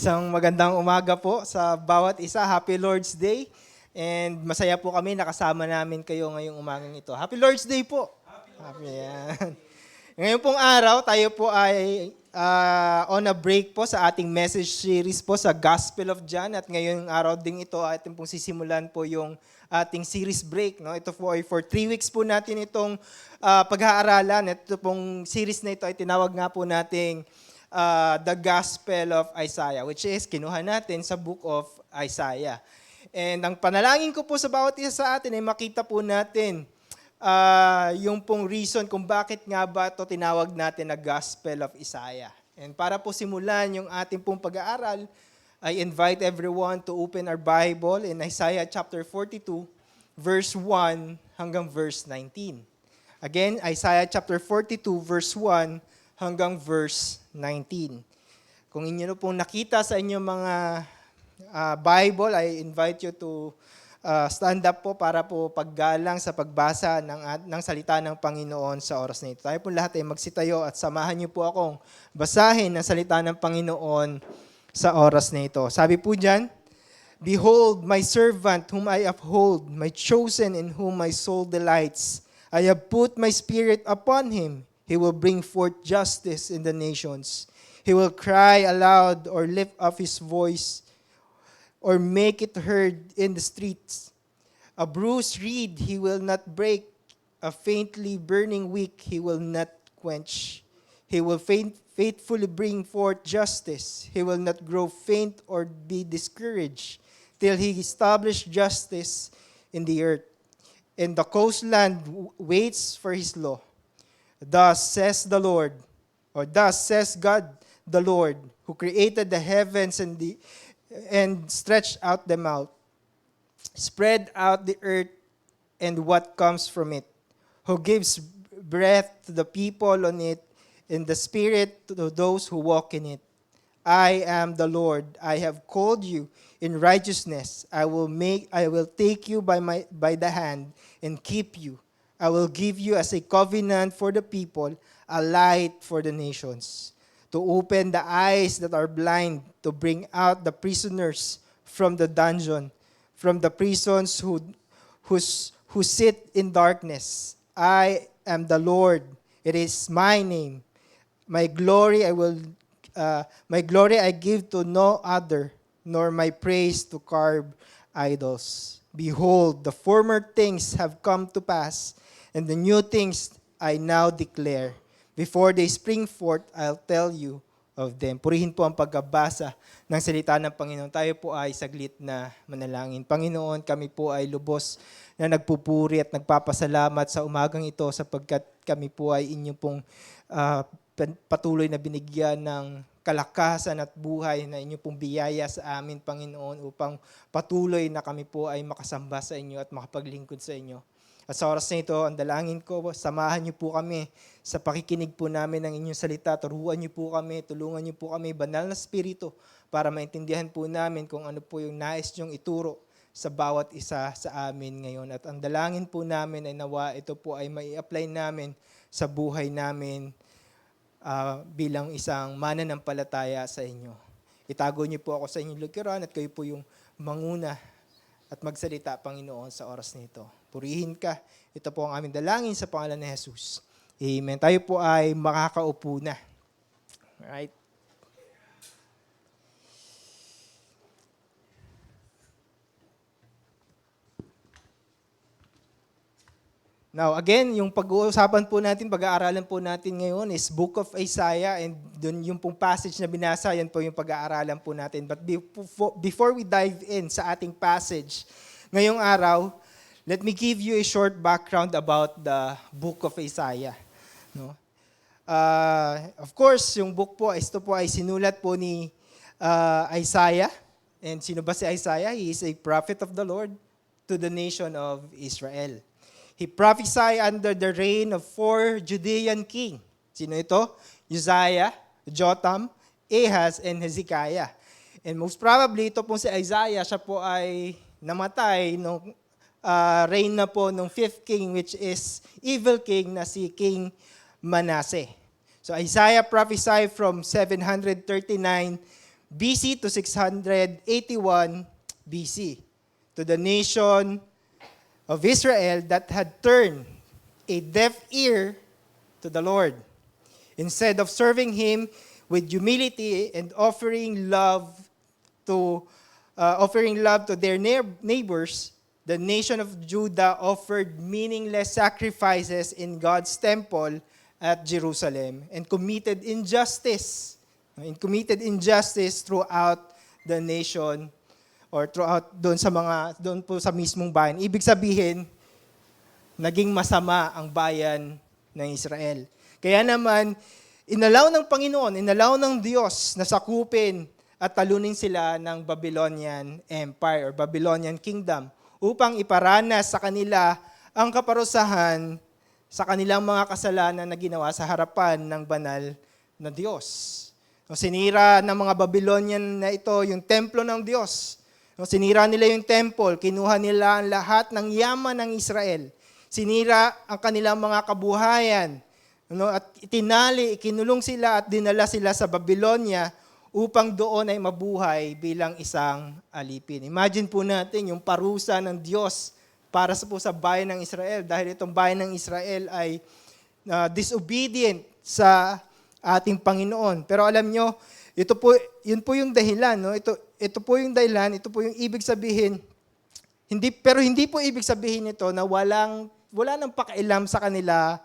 Isang magandang umaga po sa bawat isa. Happy Lord's Day. And masaya po kami nakasama namin kayo ngayong umagang ito. Happy Lord's Day po. Happy yan. Ngayon pong araw, tayo po ay on a break po sa ating message series po sa Gospel of John. At ngayong araw ding ito, ating pong sisimulan po yung ating series break. No? Ito po ay for 3 weeks po natin itong pag-aaralan. Ito pong series na ito ay tinawag nga po nating the Gospel of Isaiah, which is kinuha natin sa book of Isaiah. And ang panalangin ko po sa bawat isa sa atin ay makita po natin yung pong reason kung bakit nga ba ito tinawag natin na Gospel of Isaiah. And para po simulan yung ating pong pag-aaral, I invite everyone to open our Bible in Isaiah chapter 42, verse 1 hanggang verse 19. Again, Isaiah chapter 42, verse 1 hanggang verse 19. Kung inyo na pong nakita sa inyong mga Bible, I invite you to stand up po para po paggalang sa pagbasa ng salita ng Panginoon sa oras na ito. Tayo po lahat ay magsitayo at samahan niyo po akong basahin ang salita ng Panginoon sa oras na ito. Sabi po dyan, "Behold, my servant whom I uphold, my chosen in whom my soul delights. I have put my spirit upon him. He will bring forth justice in the nations. He will cry aloud or lift up his voice or make it heard in the streets. A bruised reed he will not break. A faintly burning wick he will not quench. He will faithfully bring forth justice. He will not grow faint or be discouraged till he establish justice in the earth. And the coastland waits for his law. Thus says the Lord, or thus says God the Lord, who created the heavens and stretched out them out, spread out the earth and what comes from it, who gives breath to the people on it, and the spirit to those who walk in it. I am the Lord. I have called you in righteousness. I will take you by the hand and keep you. I will give you as a covenant for the people, a light for the nations, to open the eyes that are blind, to bring out the prisoners from the dungeon, from the prisons who sit in darkness. I am the Lord. It is my name. My glory I give to no other, nor my praise to carved idols. Behold, the former things have come to pass, and the new things I now declare. Before they spring forth, I'll tell you of them." Purihin po ang pagkabasa ng salita ng Panginoon. Tayo po ay saglit na manalangin. Panginoon, kami po ay lubos na nagpupuri at nagpapasalamat sa umagang ito sapagkat kami po ay inyong pong patuloy na binigyan ng kalakasan at buhay na inyo pong biyaya sa amin, Panginoon, upang patuloy na kami po ay makasamba sa inyo at makapaglingkod sa inyo. At sa oras na ito, ang dalangin ko, samahan niyo po kami sa pakikinig po namin ng inyong salita. Turuan niyo po kami, tulungan niyo po kami, banal na Espiritu, para maintindihan po namin kung ano po yung nais niyong ituro sa bawat isa sa amin ngayon. At ang dalangin po namin ay nawa ito po ay mai-apply namin sa buhay namin bilang isang mananampalataya sa inyo. Itago niyo po ako sa inyong likuran at kayo po yung manguna at magsalita, Panginoon, sa oras nito. Purihin ka. Ito po ang aming dalangin sa pangalan ni Jesus. Amen. Tayo po ay makakaupo na. Alright? Now, again, yung pag-uusapan po natin, pag-aaralan po natin ngayon is Book of Isaiah, and dun yung pong passage na binasa, yan po yung pag-aaralan po natin. But before we dive in sa ating passage ngayong araw, let me give you a short background about the Book of Isaiah. No? Of course, yung book po, ito po ay sinulat po ni Isaiah. And sino ba si Isaiah? He is a prophet of the Lord to the nation of Israel. He prophesied under the reign of 4 Judean kings. Sino ito? Uzziah, Jotham, Ahaz, and Hezekiah. And most probably, ito pong si Isaiah, siya po ay namatay nung reign na po ng 5th king, which is evil king na si King Manasseh. So Isaiah prophesied from 739 BC to 681 BC, to the nation of Israel that had turned a deaf ear to the Lord. Instead of serving Him with humility and offering love to their neighbors, the nation of Judah offered meaningless sacrifices in God's temple at Jerusalem and committed injustice throughout the nation or throughout doon po sa mismong bayan. Ibig sabihin, naging masama ang bayan ng Israel. Kaya naman, inalaw ng Diyos na sakupin at talunin sila ng Babylonian Empire or Babylonian Kingdom upang iparanas sa kanila ang kaparusahan sa kanilang mga kasalanan na ginawa sa harapan ng banal na Diyos. Sinira ng mga Babylonian na ito yung templo ng Diyos. Sinira nila yung temple, kinuha nila ang lahat ng yaman ng Israel. Sinira ang kanilang mga kabuhayan. At ikinulong sila at dinala sila sa Babylonia upang doon ay mabuhay bilang isang alipin. Imagine po natin yung parusa ng Diyos para sa bayan ng Israel dahil itong bayan ng Israel ay disobedient sa ating Panginoon. Pero alam nyo, yun po yung dahilan. No? Ito po yung dahilan, ito po yung ibig sabihin. Hindi po ibig sabihin ito na wala nang pakialam sa kanila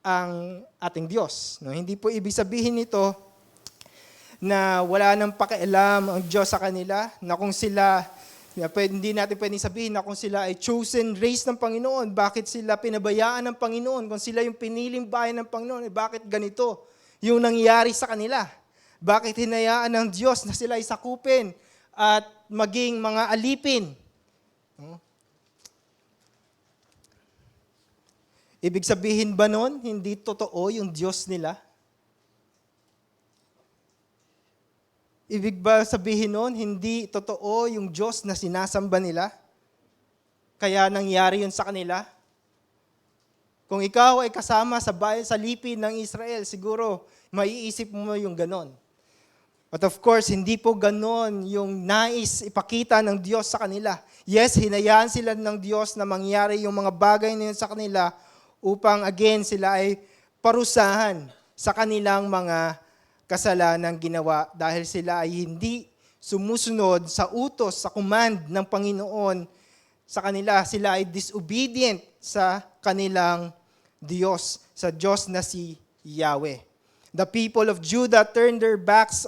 ang ating Diyos. No? Hindi po ibig sabihin nito na wala nang pakialam ang Diyos sa kanila, na kung sila, hindi natin pwedeng sabihin na kung sila ay chosen race ng Panginoon, bakit sila pinabayaan ng Panginoon? Kung sila yung piniling bayan ng Panginoon, bakit ganito yung nangyari sa kanila? Bakit hinayaan ng Diyos na sila ay sakupin at maging mga alipin? No? Ibig sabihin ba nun, hindi totoo yung Diyos nila? Ibig ba sabihin nun, hindi totoo yung Diyos na sinasamba nila? Kaya nangyari yun sa kanila? Kung ikaw ay kasama sa bayan, sa lipin ng Israel, siguro maiisip mo yung ganon. But of course, hindi po ganon yung nais ipakita ng Diyos sa kanila. Yes, hinayaan sila ng Diyos na mangyari yung mga bagay na yun sa kanila upang again sila ay parusahan sa kanilang mga kasalanang ginawa dahil sila ay hindi sumusunod sa utos, sa command ng Panginoon sa kanila. Sila ay disobedient sa kanilang Diyos, sa Diyos na si Yahweh. The people of Judah turned their backs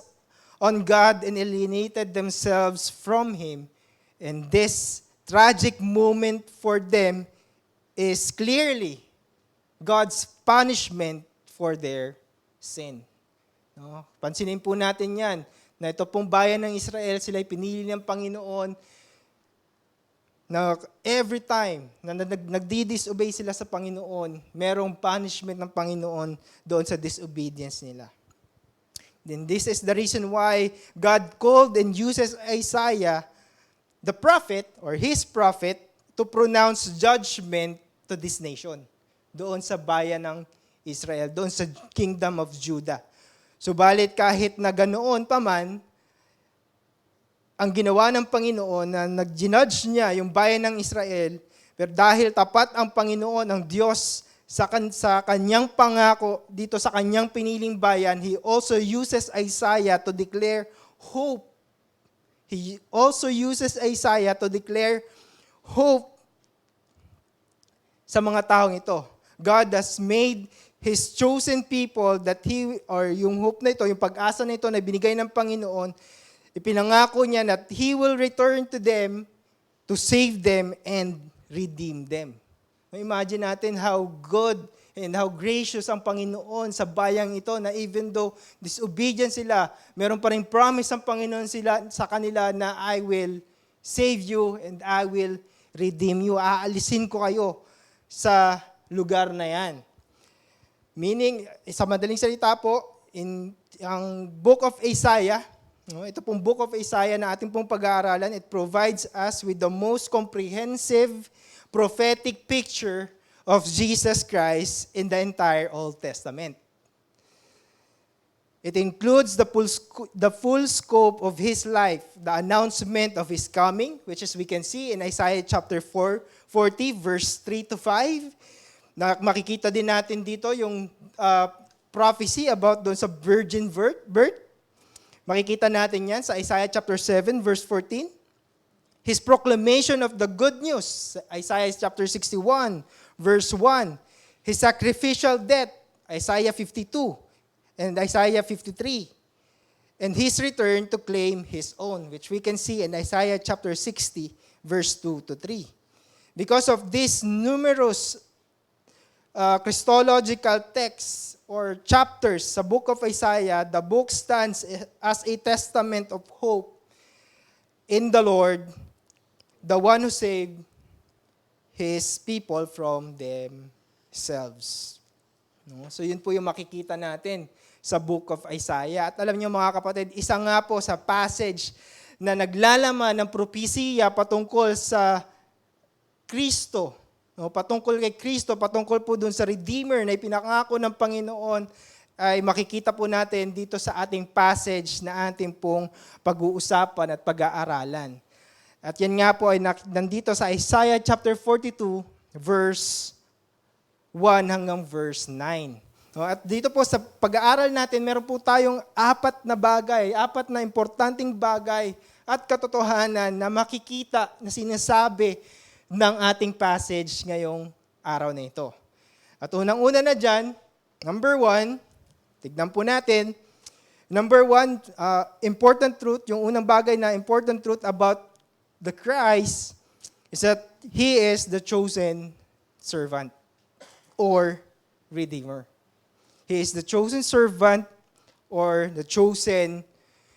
on God and alienated themselves from Him. And this tragic moment for them is clearly God's punishment for their sin. No? Pansinin po natin yan, na ito pong bayan ng Israel, sila ay pinili ng Panginoon na every time na nagdi-disobey sila sa Panginoon, merong punishment ng Panginoon doon sa disobedience nila. Then this is the reason why God called and uses Isaiah, the prophet, or his prophet, to pronounce judgment to this nation. Doon sa bayan ng Israel, doon sa kingdom of Judah. Subalit kahit na ganoon pa man, ang ginawa ng Panginoon na nag-judge niya yung bayan ng Israel, pero dahil tapat ang Panginoon, ang Diyos, sa kanyang pangako dito sa kanyang piniling bayan, He also uses Isaiah to declare hope. He also uses Isaiah to declare hope sa mga taong ito. God has made His chosen people that yung hope na ito, yung pag-asa na ito na binigay ng Panginoon, ipinangako niya that He will return to them to save them and redeem them. Imagine natin how good and how gracious ang Panginoon sa bayang ito na even though disobedient sila, meron pa rin promise ang Panginoon sa kanila na I will save you and I will redeem you. Aalisin ko kayo sa lugar na yan. Meaning, sa madaling salita po, ang Book of Isaiah, ito pong Book of Isaiah na ating pong pag-aaralan, it provides us with the most comprehensive prophetic picture of Jesus Christ in the entire Old Testament. It includes the full scope of His life, the announcement of His coming, which is we can see in Isaiah chapter 40, verse 3 to 5. Makikita din natin dito yung prophecy about doon sa virgin birth. Makikita natin yan sa Isaiah chapter 7, verse 14. His proclamation of the good news, Isaiah chapter 61, verse 1. His sacrificial death, Isaiah 52 and Isaiah 53. And His return to claim His own, which we can see in Isaiah chapter 60, verse 2 to 3. Because of these numerous Christological texts or chapters sa book of Isaiah, the book stands as a testament of hope in the Lord, the one who saved His people from themselves. No? So yun po yung makikita natin sa book of Isaiah. At alam niyo mga kapatid, isa nga po sa passage na naglalaman ng propesiya patungkol sa Kristo. No, patungkol kay Kristo, patungkol po dun sa Redeemer na ipinangako ng Panginoon, ay makikita po natin dito sa ating passage na ating pong pag-uusapan at pag-aaralan. At yan nga po ay nandito sa Isaiah chapter 42, verse 1 hanggang verse 9. No, at dito po sa pag-aaral natin, meron po tayong apat na importanteng bagay at katotohanan na makikita na sinasabi ng ating passage ngayong araw na ito. At unang-una na dyan, number 1, tignan po natin, number 1, important truth, yung unang bagay na important truth about the Christ is that He is the chosen servant or Redeemer. He is the chosen servant or the chosen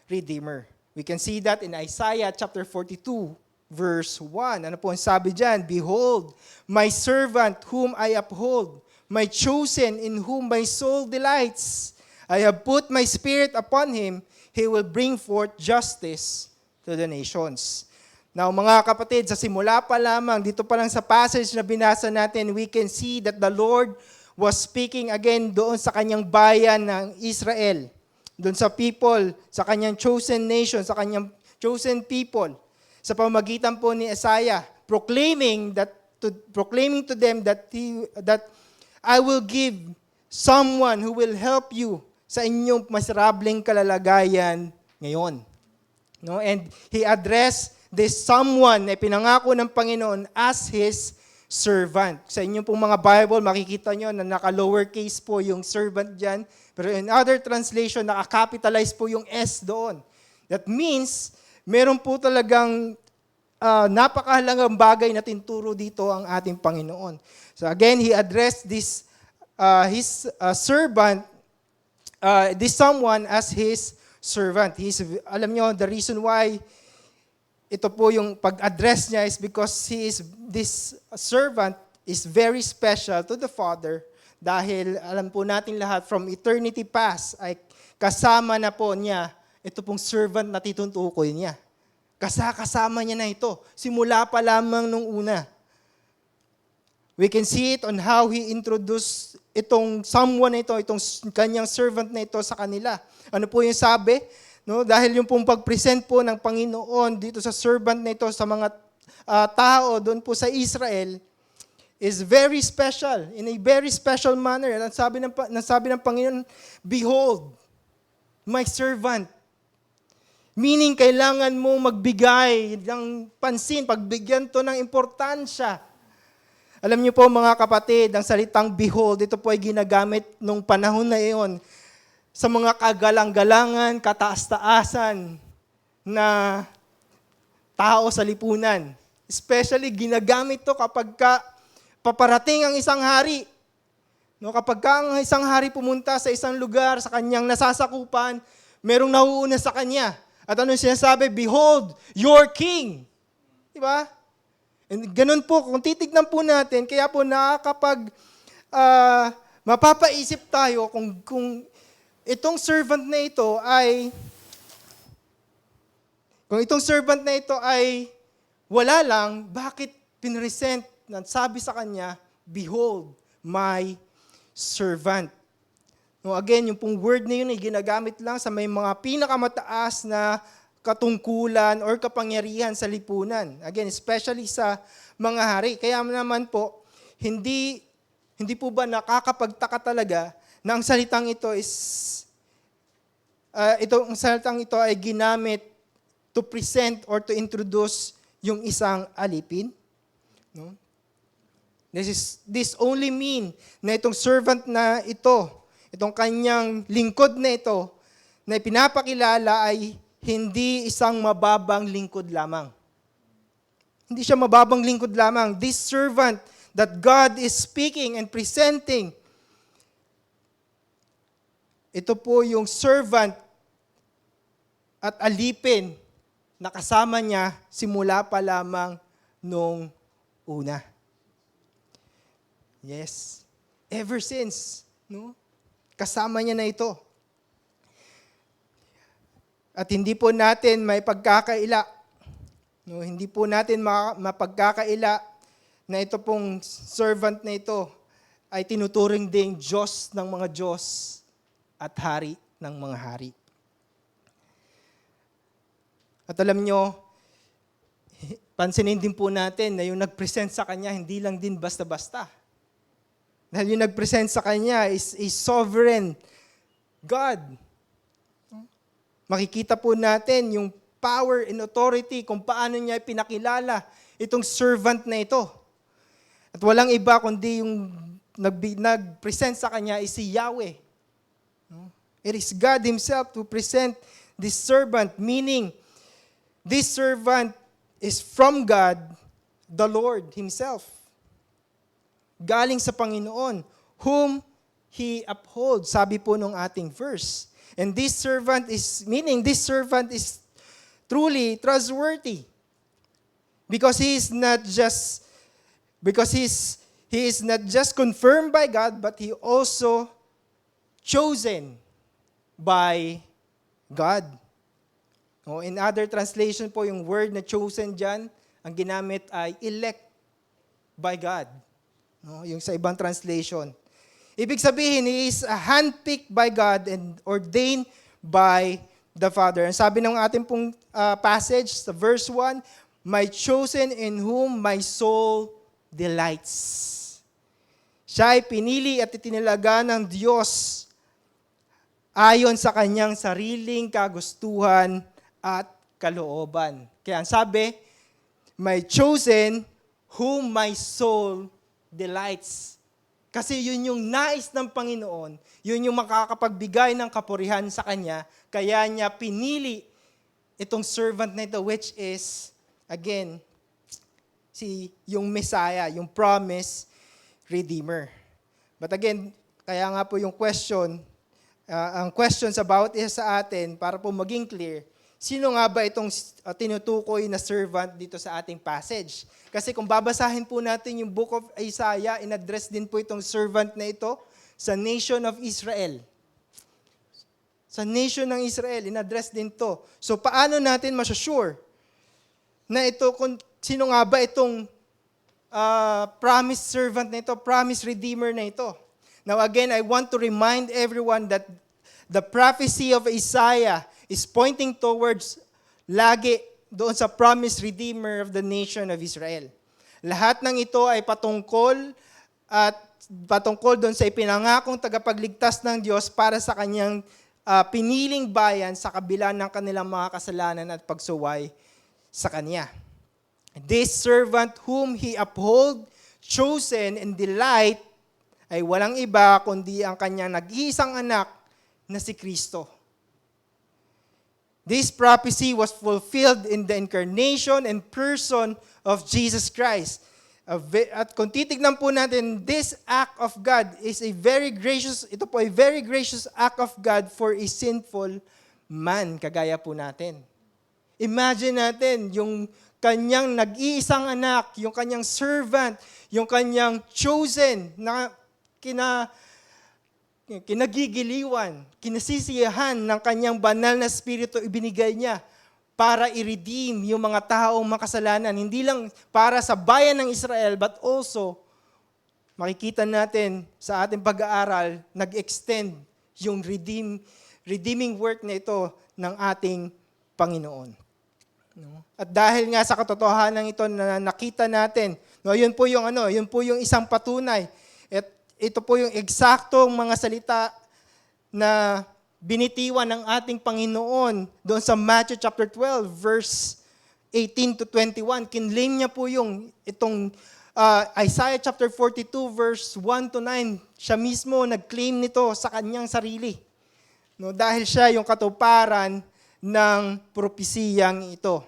Redeemer. We can see that in Isaiah chapter 42, verse 1. Ano po ang sabi dyan? Behold, my servant whom I uphold, my chosen in whom my soul delights. I have put my spirit upon him. He will bring forth justice to the nations. Now mga kapatid, sa simula pa lamang, dito pa lang sa passage na binasa natin, we can see that the Lord was speaking again doon sa kanyang bayan ng Israel. Doon sa people, sa kanyang chosen nation, sa kanyang chosen people. Sa pamamagitan po ni Isaiah, proclaiming to them that I will give someone who will help you sa inyong masarableng kalalagayan ngayon. No? And he addressed this someone na pinangako ng Panginoon as His servant. Sa inyong pong mga Bible, makikita nyo na naka-lowercase po yung servant dyan. Pero in other translation, naka-capitalize po yung S doon. That means, meron po talagang napakahalagang bagay na tinuturo dito ang ating Panginoon. So again, He addressed this His servant, this someone as His servant. Alam nyo, the reason why ito po yung pag-address niya is because this servant is very special to the Father dahil alam po natin lahat from eternity past ay kasama na po niya ito pong servant na tinutukoy niya. Kasama niya na ito. Simula pa lamang nung una. We can see it on how He introduced itong someone na ito, itong kanyang servant na ito sa kanila. Ano po yung sabi? No, dahil yung pong pag-present po ng Panginoon dito sa servant na ito sa mga tao doon po sa Israel is very special, in a very special manner. At sabi ng Panginoon, behold, my servant. Meaning, kailangan mo magbigay ng pansin, pagbigyan to ng importansya. Alam niyo po mga kapatid, ang salitang behold, ito po ay ginagamit nung panahon na iyon sa mga kagalang-galangan, kataas-taasan na tao sa lipunan. Especially, ginagamit to kapag paparating ang isang hari. No, kapag ang isang hari pumunta sa isang lugar, sa kanyang nasasakupan, merong nauuna sa kanya. At ano sinasabi? Behold, your king. Diba? And ganun po, kung titignan po natin, kaya po mapapaisip tayo kung itong servant na ito ay wala lang, bakit pinresent na sabi sa kanya, behold, my servant. No, again, yung pong word na yun ay ginagamit lang sa may mga pinakamataas na katungkulan or kapangyarihan sa lipunan. Again, especially sa mga hari. Kaya naman po, hindi po ba nakakapagtaka talaga na ang salitang ito itong salitang ito ay ginamit to present or to introduce yung isang alipin? No? This only mean na itong servant na ito, itong kanyang lingkod na ito, na pinapakilala ay hindi isang mababang lingkod lamang. Hindi siya mababang lingkod lamang. This servant that God is speaking and presenting, ito po yung servant at alipin na kasama niya simula pa lamang nung una. Yes. Ever since, no? Kasama niya na ito. At hindi po natin may pagkakaila. No, hindi po natin mapagkakaila na ito pong servant na ito ay tinuturing ding Diyos ng mga Diyos at hari ng mga hari. At alam nyo, pansinin din po natin na yung nag-present sa Kanya, hindi lang din basta-basta. Dahil yung nag-present sa Kanya is a sovereign God. Makikita po natin yung power and authority kung paano niya pinakilala itong servant na ito. At walang iba kundi yung nag-present sa Kanya is si Yahweh. It is God Himself to present this servant, meaning this servant is from God, the Lord Himself. Galing sa Panginoon, whom He upholds, sabi po nung ating verse. And this servant is truly trustworthy. Because he is not just confirmed by God, but he also chosen by God. Oh, in other translation po, yung word na chosen dyan, ang ginamit ay elect by God. No, yung sa ibang translation. Ibig sabihin, he is handpicked by God and ordained by the Father. Ang sabi ng ating pong passage sa verse 1, my chosen in whom my soul delights. Siya ay pinili at itinilaga ng Diyos ayon sa kanyang sariling kagustuhan at kalooban. Kaya ang sabi, my chosen whom my soul delights. Kasi yun yung nais ng Panginoon, yun yung makakapagbigay ng kapurihan sa Kanya, kaya niya pinili itong servant na ito, which is, again, yung Messiah, yung promised Redeemer. But again, kaya nga po yung ang questions about sa atin, para po maging clear, sino nga ba itong tinutukoy na servant dito sa ating passage? Kasi kung babasahin po natin yung book of Isaiah, in-address din po itong servant na ito sa nation of Israel. Sa nation ng Israel, in-address din to. So paano natin masusure na ito, sino nga ba itong promised servant na ito, promised redeemer na ito? Now again, I want to remind everyone that the prophecy of Isaiah is pointing towards lagi doon sa promised redeemer of the nation of Israel. Lahat ng ito ay patungkol doon sa ipinangakong tagapagligtas ng Diyos para sa kanyang piniling bayan sa kabila ng kanilang mga kasalanan at pagsuway sa Kanya. This servant whom He uphold, chosen, and delight ay walang iba kundi ang kanyang nag-iisang anak na si Kristo. This prophecy was fulfilled in the incarnation and person of Jesus Christ. At kung titignan po natin, this act of God is very gracious act of God for a sinful man, kagaya po natin. Imagine natin, yung kanyang nag-iisang anak, yung kanyang servant, yung kanyang chosen na kinagigiliwan, kinasisiyahan ng kanyang banal na spirito ibinigay niya para i-redeem yung mga taong makasalanan. Hindi lang para sa bayan ng Israel, but also, makikita natin sa ating pag-aaral, nag-extend yung redeeming work na ito ng ating Panginoon. No? At dahil nga sa katotohanan ito na nakita natin, no, yun po yung isang patunay. At ito po yung eksaktong mga salita na binitiwan ng ating Panginoon doon sa Matthew chapter 12 verse 18 to 21. Kinlaim niya po itong Isaiah chapter 42 verse 1 to 9. Siya mismo nag-claim nito sa kanyang sarili. No, dahil siya yung katuparan ng propesiyang ito.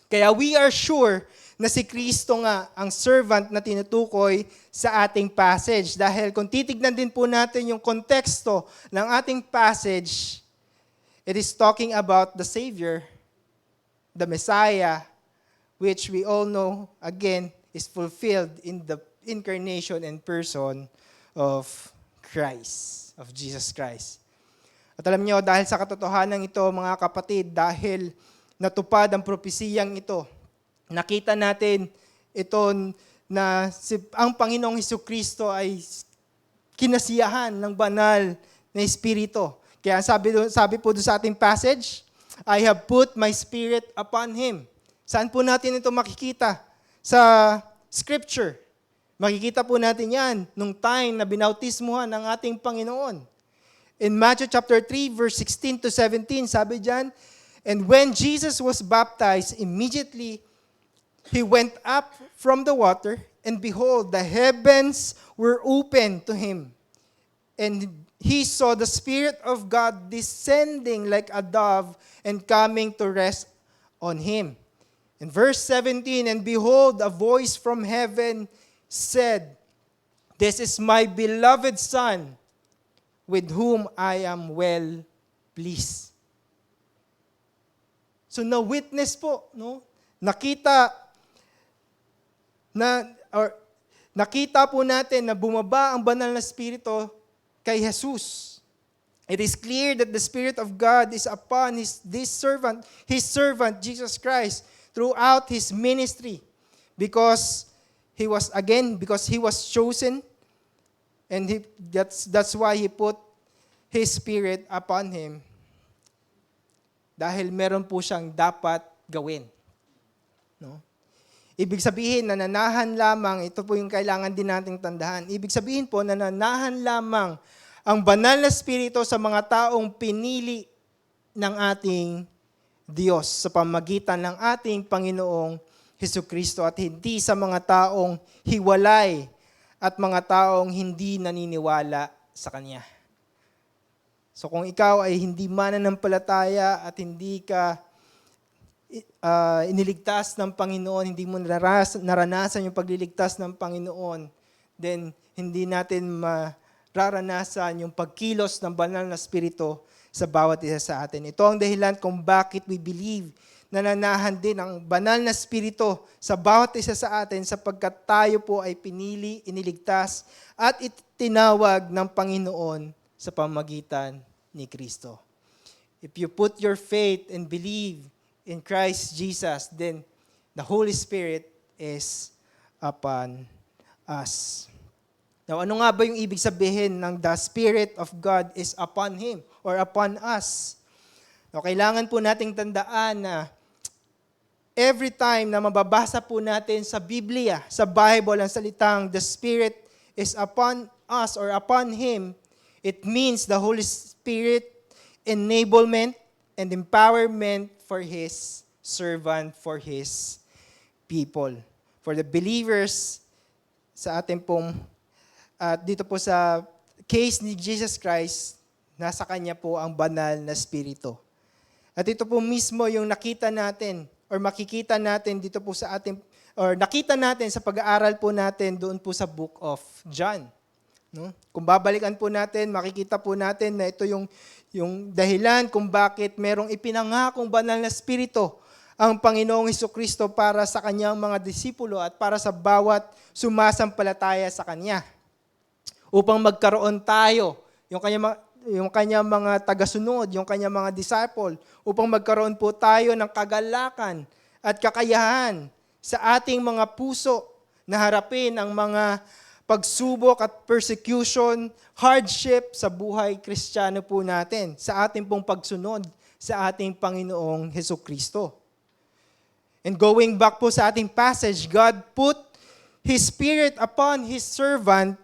Kaya we are sure na si Kristo nga ang servant na tinutukoy sa ating passage. Dahil kung titignan din po natin yung konteksto ng ating passage, it is talking about the Savior, the Messiah, which we all know, again, is fulfilled in the incarnation and person of Christ, of Jesus Christ. At alam niyo, dahil sa katotohanan ito, mga kapatid, dahil natupad ang propesiyang ito, nakita natin ito na ang Panginoong Hesukristo ay kinasiyahan ng banal na Espiritu. Kaya sabi po doon sa ating passage, I have put my Spirit upon Him. Saan po natin ito makikita? Sa Scripture. Makikita po natin yan nung time na binautismuhan ng ating Panginoon. In Matthew chapter 3, verse 16 to 17, sabi dyan, and when Jesus was baptized, immediately He went up from the water, and behold, the heavens were opened to Him. And He saw the Spirit of God descending like a dove and coming to rest on Him. In verse 17, and behold, a voice from heaven said, this is my beloved Son, with whom I am well pleased. So na-witness po, no? Nakita po natin na bumaba ang banal na Espiritu kay Jesus. It is clear that the Spirit of God is upon His servant, Jesus Christ, throughout His ministry, because He was chosen, and that's why He put His Spirit upon Him, dahil meron po siyang dapat gawin. No? Ibig sabihin, nananahan lamang, ito po yung kailangan din nating tandaan, ibig sabihin po, nananahan lamang ang banal na Espiritu sa mga taong pinili ng ating Diyos sa pamagitan ng ating Panginoong Hesukristo at hindi sa mga taong hiwalay at mga taong hindi naniniwala sa Kanya. So kung ikaw ay hindi mananampalataya at hindi ka iniligtas ng Panginoon, hindi mo naranasan yung pagliligtas ng Panginoon, then hindi natin mararanasan yung pagkilos ng banal na Espiritu sa bawat isa sa atin. Ito ang dahilan kung bakit we believe na nananahan din ang banal na Espiritu sa bawat isa sa atin sapagkat tayo po ay pinili, iniligtas at itinawag ng Panginoon sa pamamagitan ni Kristo. If you put your faith and believe in Christ Jesus, then the Holy Spirit is upon us. Now, ano nga ba yung ibig sabihin ng the Spirit of God is upon Him or upon us? Now, kailangan po nating tandaan na every time na mababasa po natin sa Biblia, sa Bible, ang salitang the Spirit is upon us or upon Him, it means the Holy Spirit enablement and empowerment for His servant, for His people. For the believers sa ating pong dito po sa case ni Jesus Christ, nasa Kanya po ang banal na Espiritu. At ito po mismo yung nakita natin or makikita natin dito po sa ating, or nakita natin sa pag-aaral po natin doon po sa Book of John. No? Kung babalikan po natin, makikita po natin na ito yung dahilan kung bakit merong ipinangakong banal na Espiritu ang Panginoong Hesukristo para sa Kanyang mga disipulo at para sa bawat sumasampalataya sa Kanya. Upang magkaroon tayo, yung kanyang mga tagasunod, yung kanyang mga disciple, upang magkaroon po tayo ng kagalakan at kakayahan sa ating mga puso na harapin ang mga pagsubok at persecution, hardship sa buhay Kristiyano po natin, sa ating pong pagsunod sa ating Panginoong Hesukristo. And going back po sa ating passage, God put His Spirit upon His servant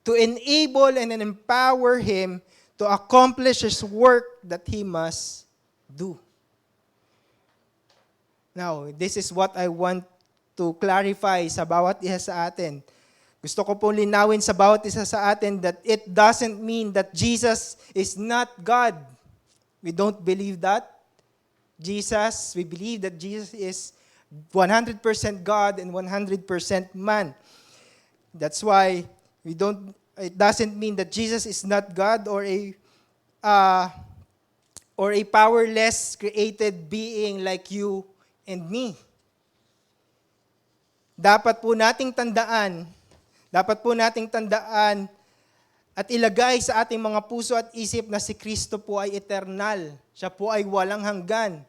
to enable and empower him to accomplish his work that he must do. Now, this is what I want to clarify sa bawat isa sa atin. Gusto ko pong linawin sa bawat isa sa atin that it doesn't mean that Jesus is not God. We don't believe that. We believe that Jesus is 100% God and 100% man. That's why it doesn't mean that Jesus is not God or a powerless created being like you and me. Dapat po nating tandaan at ilagay sa ating mga puso at isip na si Kristo po ay eternal. Siya po ay walang hanggan.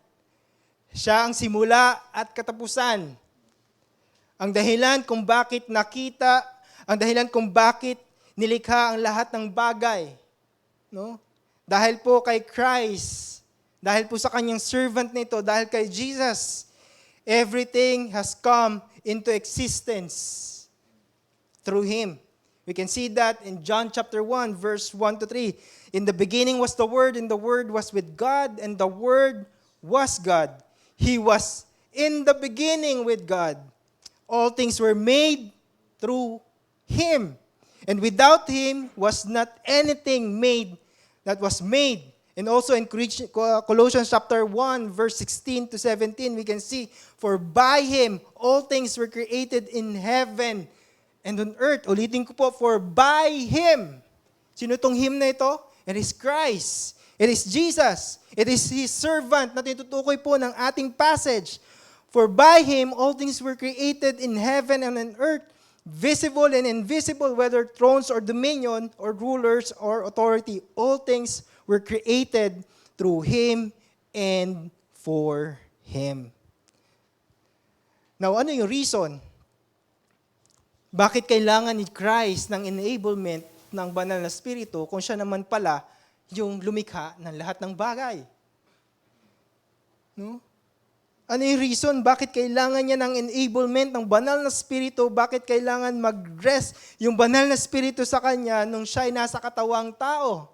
Siya ang simula at katapusan. Ang dahilan kung bakit nilikha ang lahat ng bagay. No? Dahil po kay Christ, dahil po sa kanyang servant nito, dahil kay Jesus, everything has come into existence through Him. We can see that in John chapter 1, verse 1 to 3. In the beginning was the Word, and the Word was with God, and the Word was God. He was in the beginning with God. All things were made through Him. And without Him was not anything made that was made. And also in Colossians chapter 1, verse 16 to 17, we can see, for by Him all things were created in heaven and on earth. Ulitin ko po, for by Him. Sino tong Him na ito? It is Christ. It is Jesus. It is His servant na tinutukoy po ng ating passage. For by Him all things were created in heaven and on earth, visible and invisible, whether thrones or dominion or rulers or authority, all things were created through Him and for Him. Now, ano yung reason? Bakit kailangan ni Christ ng enablement ng banal na spirito kung siya naman pala yung lumikha ng lahat ng bagay? No? Ano yung reason? Bakit kailangan niya ng enablement ng banal na spirito? Bakit kailangan mag-rest yung banal na spirito sa kanya nung siya ay nasa katawang tao?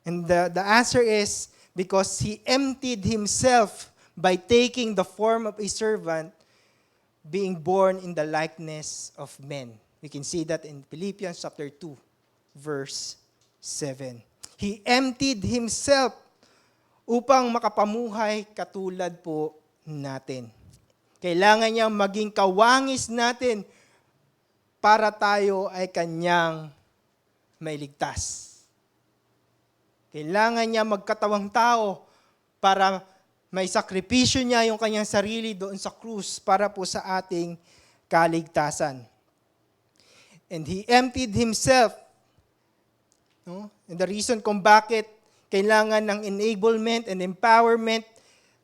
And the answer is because He emptied Himself by taking the form of a servant, being born in the likeness of men. We can see that in Philippians chapter 2, verse 7. He emptied Himself upang makapamuhay katulad po natin. Kailangan niyang maging kawangis natin para tayo ay kanyang mailigtas. Kailangan niya magkatawang tao para may sakripisyo niya yung kanyang sarili doon sa krus para po sa ating kaligtasan. And He emptied Himself. No? And the reason kung bakit kailangan ng enablement and empowerment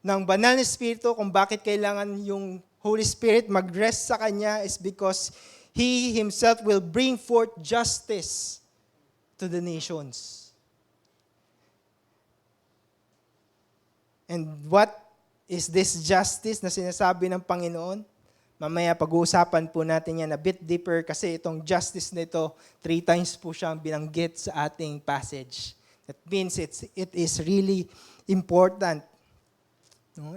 ng banal na spirito, kung bakit kailangan yung Holy Spirit mag-rest sa Kanya is because He Himself will bring forth justice to the nations. And what is this justice na sinasabi ng Panginoon? Mamaya pag-uusapan po natin yan a bit deeper kasi itong justice nito, 3 times po siyang binanggit sa ating passage. That means it is really important. No?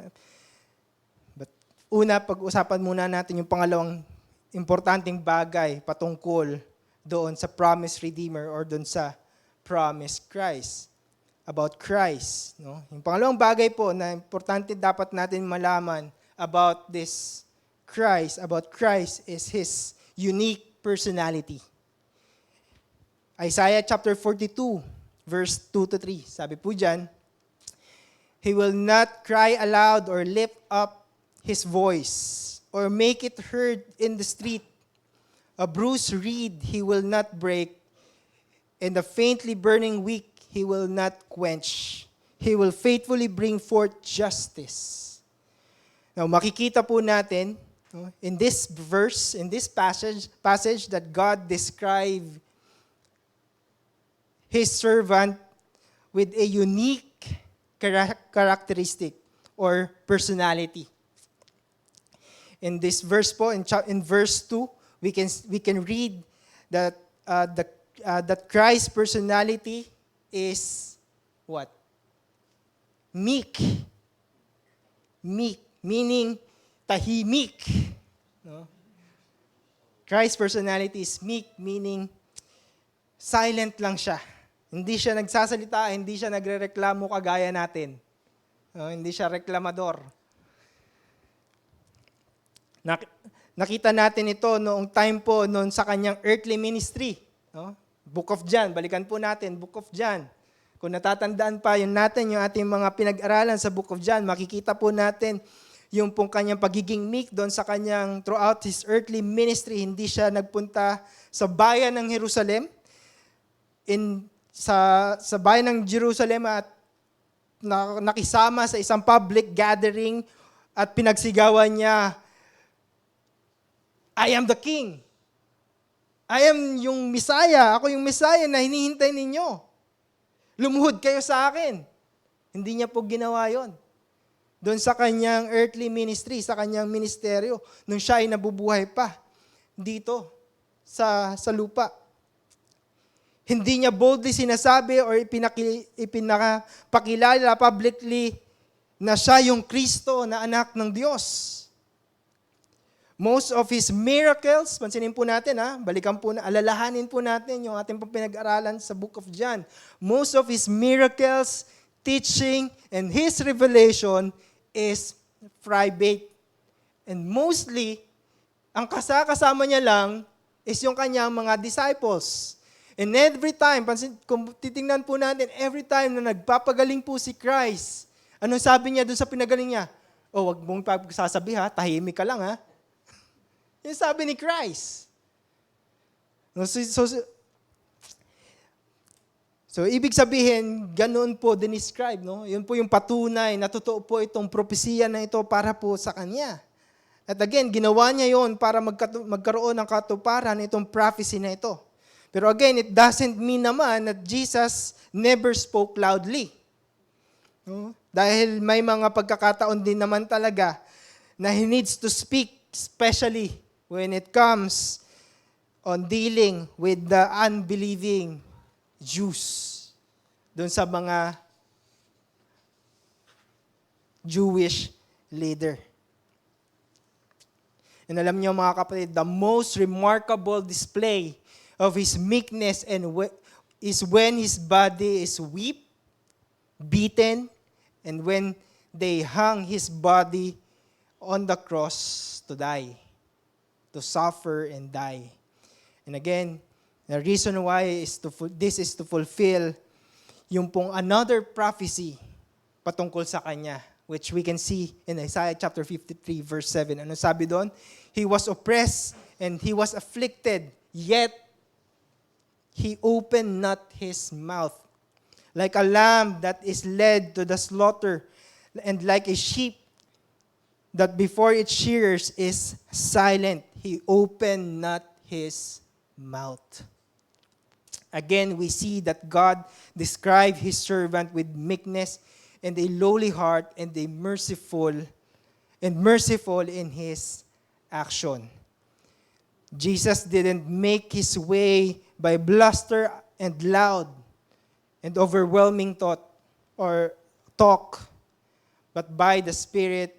But una, pag-usapan muna natin yung pangalawang importanteng bagay patungkol doon sa promised Redeemer or doon sa promised Christ. About Christ. No? Yung pangalawang bagay po na importante dapat natin malaman about this Christ, is His unique personality. Isaiah chapter 42, verse 2 to 3. Sabi po dyan, He will not cry aloud or lift up His voice or make it heard in the street. A bruised reed He will not break, and the faintly burning wick He will not quench. He will faithfully bring forth justice. Now, makikita po natin No? In this verse, in this passage that God described His servant with a unique characteristic or personality. In this verse po, in verse 2, we can read that that Christ's personality is what? Meek. Meek, meaning tahimik. No? Christ's personality is meek, meaning silent lang siya. Hindi siya nagsasalita, hindi siya nagrereklamo kagaya natin. No? Hindi siya reklamador. Nakita natin ito noong time po noon sa kanyang earthly ministry. No? Book of John, balikan po natin, Book of John. Kung natatandaan pa yun natin, yung ating mga pinag-aralan sa Book of John, makikita po natin yung pong kanyang pagiging meek doon sa kanyang throughout his earthly ministry. Hindi siya nagpunta sa bayan ng Jerusalem, sa bayan ng Jerusalem at nakisama sa isang public gathering at pinagsigawan niya, I am the King. I am yung Messiah. Ako yung Messiah na hinihintay ninyo. Lumuhod kayo sa akin. Hindi niya po ginawa yon. Doon sa kanyang earthly ministry, sa kanyang ministeryo, nung siya ay nabubuhay pa dito sa lupa. Hindi niya boldly sinasabi or ipinapakilala publicly na siya yung Kristo na anak ng Diyos. Most of His miracles, pansinin po natin, alalahanin po natin yung ating pinag-aralan sa Book of John. Most of His miracles, teaching, and His revelation is private. And mostly, ang kasama niya lang is yung kanyang mga disciples. And every time, kung titingnan po natin, every time na nagpapagaling po si Christ, anong sabi niya doon sa pinagaling niya? Wag mong pagsasabi tahimik ka lang Yung sabi ni Christ. So ibig sabihin, ganoon po dinescribe, no? Yun po yung patunay na totoo po itong propesiya na ito para po sa Kanya. At again, ginawa niya yon para magkaroon ng katuparan itong prophecy na ito. Pero again, it doesn't mean naman that Jesus never spoke loudly. No? Dahil may mga pagkakataon din naman talaga na He needs to speak, especially when it comes on dealing with the unbelieving Jews. Doon sa mga Jewish leader. And alam niyo mga kapatid, the most remarkable display of His meekness is when His body is whipped, beaten, and when they hung His body on the cross to die, to suffer and die. And again, the reason why this is to fulfill yung pong another prophecy patungkol sa Kanya, which we can see in Isaiah chapter 53 verse 7. Ano sabi doon? He was oppressed and He was afflicted, yet He opened not His mouth. Like a lamb that is led to the slaughter, and like a sheep that before its shearers is silent, He opened not His mouth. Again, we see that God described His servant with meekness and a lowly heart and a merciful in His action. Jesus didn't make His way by bluster and loud and overwhelming thought or talk, but by the Spirit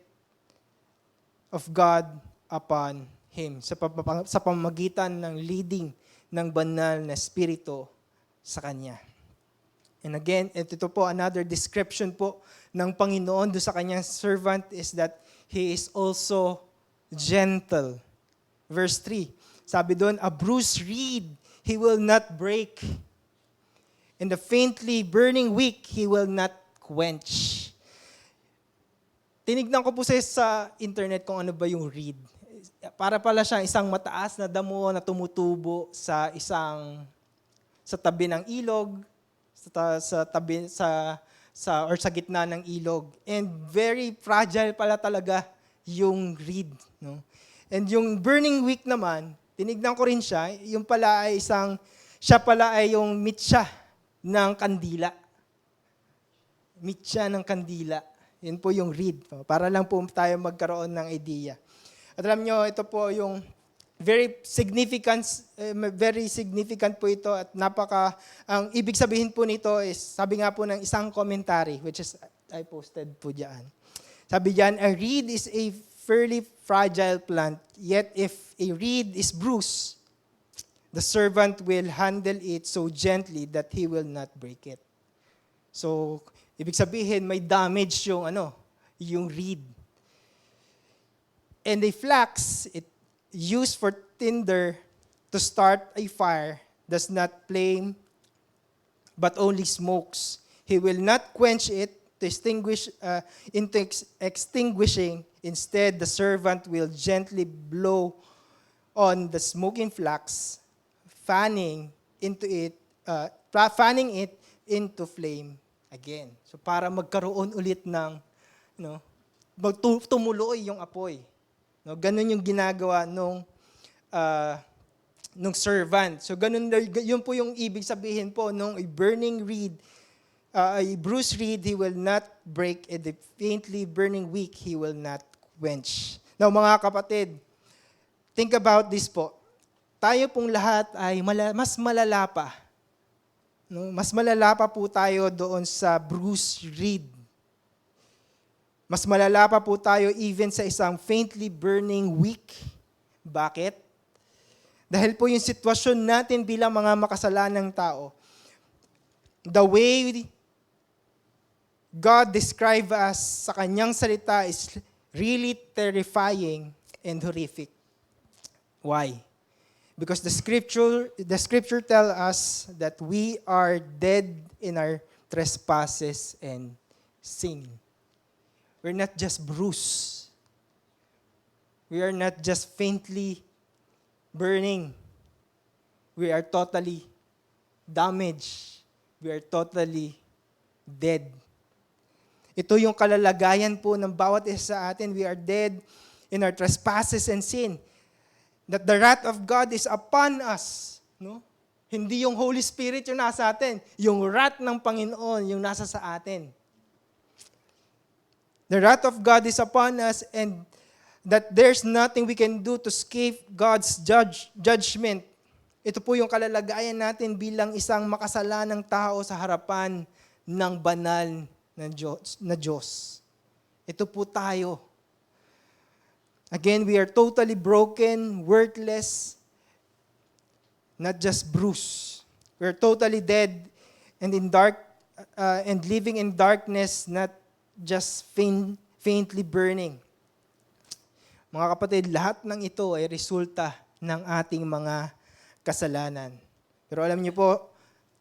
of God upon Him, sa pamamagitan ng leading ng banal na Espiritu sa Kanya. And again, ito po, another description po ng Panginoon doon sa Kanyang servant is that He is also gentle. Verse 3, sabi doon, a bruised reed He will not break, and the faintly burning wick He will not quench. Tinignan ko po sa internet kung ano ba yung reed. Para pala siya isang mataas na damo na tumutubo sa tabi ng ilog, sa gitna ng ilog. And very fragile pala talaga yung reed, no? And yung burning wick naman, tinignan ko rin siya, siya pala ay yung mitsa ng kandila. Mitsa ng kandila. Yun po yung reed. Para lang po tayo magkaroon ng idea. At alam nyo, ito po yung very significant po ito at ang ibig sabihin po nito is, sabi nga po ng isang commentary, which is, I posted po dyan. Sabi dyan, a reed is a fairly fragile plant, yet if a reed is bruised, the servant will handle it so gently that he will not break it. So, ibig sabihin, may damage yung reed. And the flax, it used for tinder to start a fire, does not flame, but only smokes. He will not quench it to extinguishing. Instead, the servant will gently blow on the smoking flax, fanning it into flame again. So para magkaroon ulit ng tumuloy yung apoy. No, ganun yung ginagawa nung servant. So yun po yung ibig sabihin po nung a burning reed, a bruised reed, he will not break, and the faintly burning wick, he will not quench. Now mga kapatid, think about this po. Tayo pong lahat ay mas malala pa. No? Mas malala pa po tayo doon sa bruised reed. Mas malala pa po tayo even sa isang faintly burning wick. Bakit? Dahil po yung sitwasyon natin bilang mga makasalanang tao, the way God describes us sa kanyang salita is really terrifying and horrific. Why? Because the scripture tells us that we are dead in our trespasses and sin. We're not just bruised. We are not just faintly burning. We are totally damaged. We are totally dead. Ito yung kalalagayan po ng bawat isa sa atin. We are dead in our trespasses and sin. That the wrath of God is upon us. No? Hindi yung Holy Spirit yung nasa atin. Yung wrath ng Panginoon yung nasa sa atin. The wrath of God is upon us, and that there's nothing we can do to escape God's judgment. Ito po yung kalalagayan natin bilang isang makasalanang tao sa harapan ng banal na Diyos. Ito po tayo. Again, we are totally broken, worthless, not just bruised. We are totally dead and and living in darkness, not just faintly burning. Mga kapatid, lahat ng ito ay resulta ng ating mga kasalanan. Pero alam niyo po,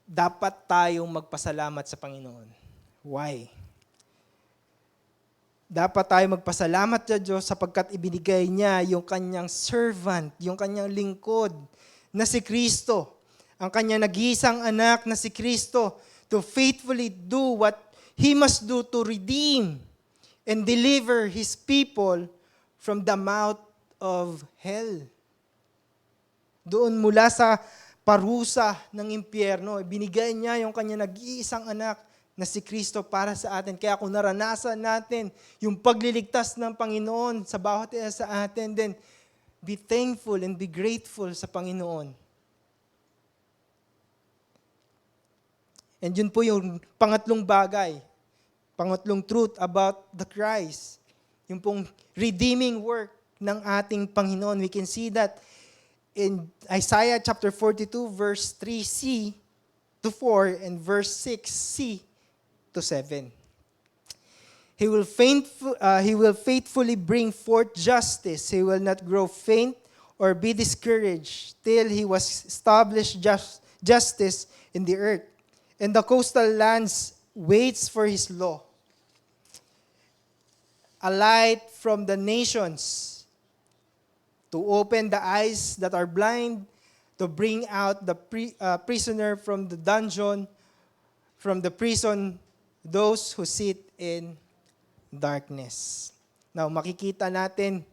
dapat tayong magpasalamat sa Panginoon. Why? Dapat tayo magpasalamat sa Diyos sapagkat ibinigay niya yung kanyang servant, yung kanyang lingkod na si Kristo. Ang kanyang nag-iisang anak na si Kristo to faithfully do what He must do to redeem and deliver His people from the mouth of hell. Doon mula sa parusa ng impyerno, binigay niya yung kanyang nag-iisang anak na si Kristo para sa atin. Kaya kung naranasan natin yung pagliligtas ng Panginoon sa bawat isa sa atin, then be thankful and be grateful sa Panginoon. And yun po yung pangatlong bagay, pangatlong truth about the Christ. Yung pong redeeming work ng ating Panginoon. We can see that in Isaiah chapter 42, verse 3c to 4 and verse 6c to 7. He will faithfully bring forth justice. He will not grow faint or be discouraged till he was established justice in the earth. And the coastal lands waits for his law. A light from the nations to open the eyes that are blind, to bring out the prisoner from the dungeon, from the prison, those who sit in darkness. Now, makikita natin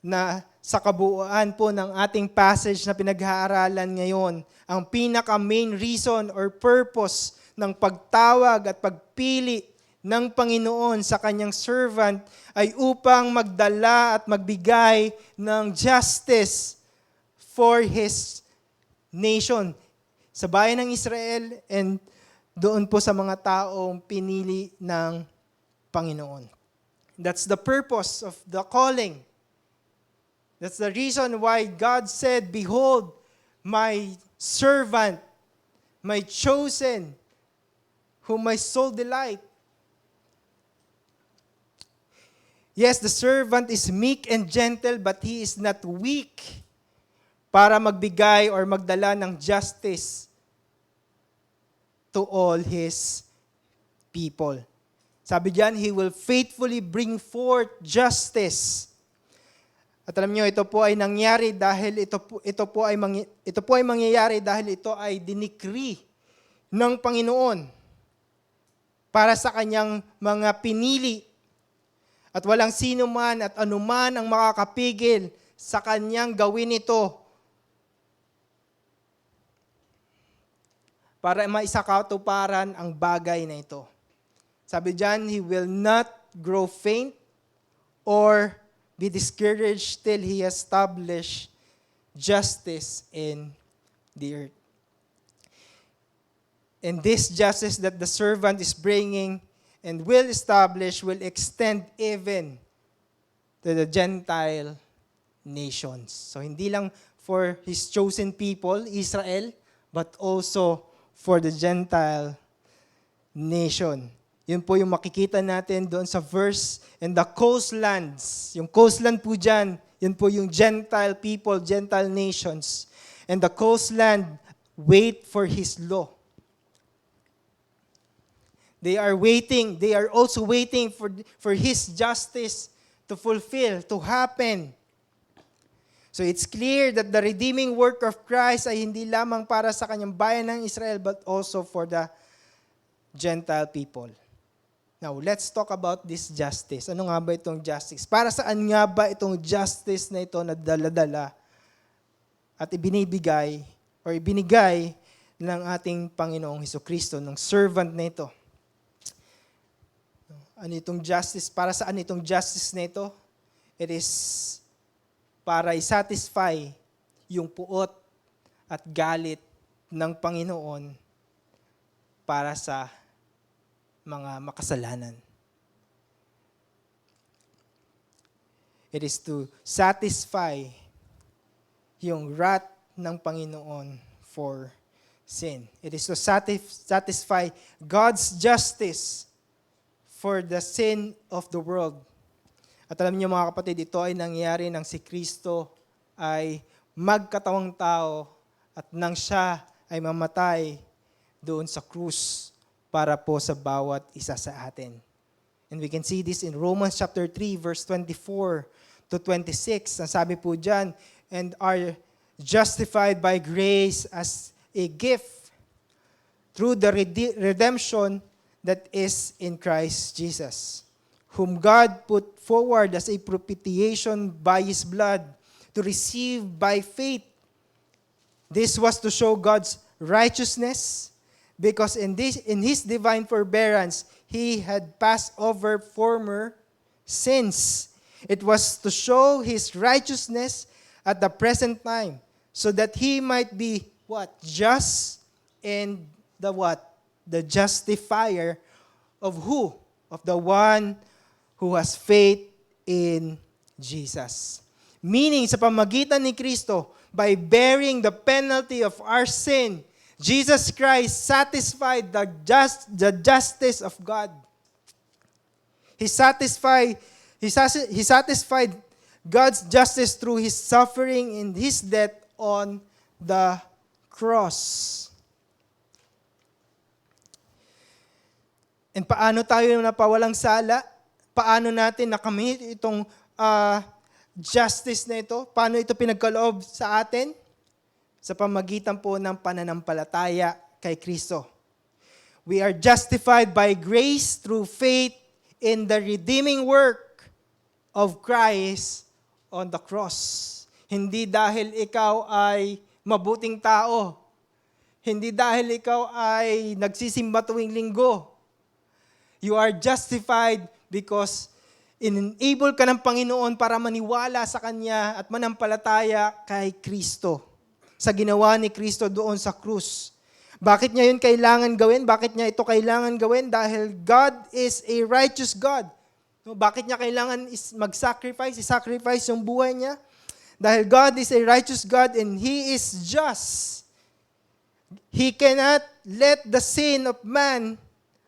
na sa kabuuan po ng ating passage na pinag-aaralan ngayon, ang pinaka-main reason or purpose ng pagtawag at pagpili ng Panginoon sa kanyang servant ay upang magdala at magbigay ng justice for His nation, sa bayan ng Israel and doon po sa mga taong pinili ng Panginoon. That's the purpose of the calling. That's the reason why God said, "Behold, my servant, my chosen, whom my soul delight." Yes, the servant is meek and gentle, but he is not weak para magbigay or magdala ng justice to all his people. Sabi diyan, he will faithfully bring forth justice. At alam niyo, ito po ay nangyari dahil ito po ay mangyayari dahil ito ay dinikri ng Panginoon para sa kanyang mga pinili. At walang sino man at anuman ang makakapigil sa kanyang gawin ito para maisakatuparan ang bagay na ito. Sabi diyan, he will not grow faint or be discouraged till he establish justice in the earth. And this justice that the servant is bringing and will establish will extend even to the Gentile nations. So hindi lang for His chosen people, Israel, but also for the Gentile nation. Yun po yung makikita natin doon sa verse, and the coastlands. Yung coastland po dyan, yun po yung Gentile people, Gentile nations. And the coastland wait for His law. They are also waiting for His justice to fulfill, to happen. So it's clear that the redeeming work of Christ ay hindi lamang para sa kanyang bayan ng Israel, but also for the Gentile people. Now, let's talk about this justice. Ano nga ba itong justice? Para saan nga ba itong justice na ito na dala-dala at ibinigay ng ating Panginoong Hesukristo, ng servant na ito? Ano itong justice? Para saan itong justice na ito? It is para i-satisfy yung puot at galit ng Panginoon para sa mga makasalanan. It is to satisfy yung wrath ng Panginoon for sin. It is to satisfy God's justice for the sin of the world. At alam niyo mga kapatid, ito ay nangyari nang si Kristo ay magkatawang tao at nang siya ay mamatay doon sa krus para po sa bawat isa sa atin. And we can see this in Romans chapter 3 verse 24 to 26. Ang sabi po diyan, and are justified by grace as a gift through the redemption that is in Christ Jesus, whom God put forward as a propitiation by His blood to receive by faith. This was to show God's righteousness, because in His divine forbearance, He had passed over former sins. It was to show His righteousness at the present time, so that He might be what? Just, and the what? The justifier of who? Of the one who has faith in Jesus. Meaning, sa pamagitan ni Kristo, by bearing the penalty of our sin, Jesus Christ satisfied the justice of God. He satisfied God's justice through His suffering and His death on the cross. And paano tayo napawalang sala? Paano natin nakamit itong justice na ito? Paano ito pinagkaloob sa atin? Sa pamagitan po ng pananampalataya kay Kristo. We are justified by grace through faith in the redeeming work of Christ on the cross. Hindi dahil ikaw ay mabuting tao. Hindi dahil ikaw ay nagsisimba tuwing linggo. You are justified because enable ka ng Panginoon para maniwala sa Kanya at manampalataya kay Kristo. Sa ginawa ni Kristo doon sa krus. Bakit niya yun kailangan gawin? Bakit niya ito kailangan gawin? Dahil God is a righteous God. Bakit niya kailangan mag-sacrifice? I-sacrifice yung buhay niya? Dahil God is a righteous God and He is just. He cannot let the sin of man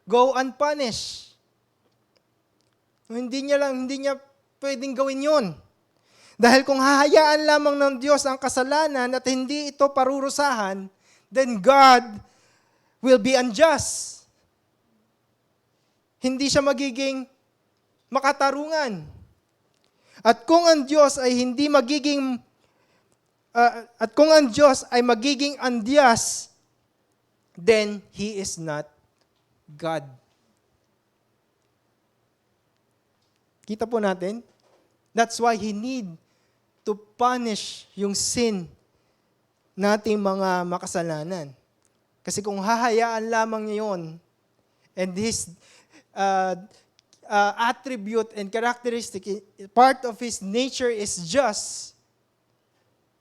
go unpunished. Hindi niya pwedeng gawin yun. Dahil kung hahayaan lamang ng Diyos ang kasalanan at hindi ito parurusahan, then God will be unjust. Hindi siya magiging makatarungan. At kung ang Diyos ay magiging unjust, then He is not God. Kita po natin? That's why He need to punish yung sin nating mga makasalanan. Kasi kung hahayaan lamang niya yun, and His attribute and characteristic, part of His nature is just,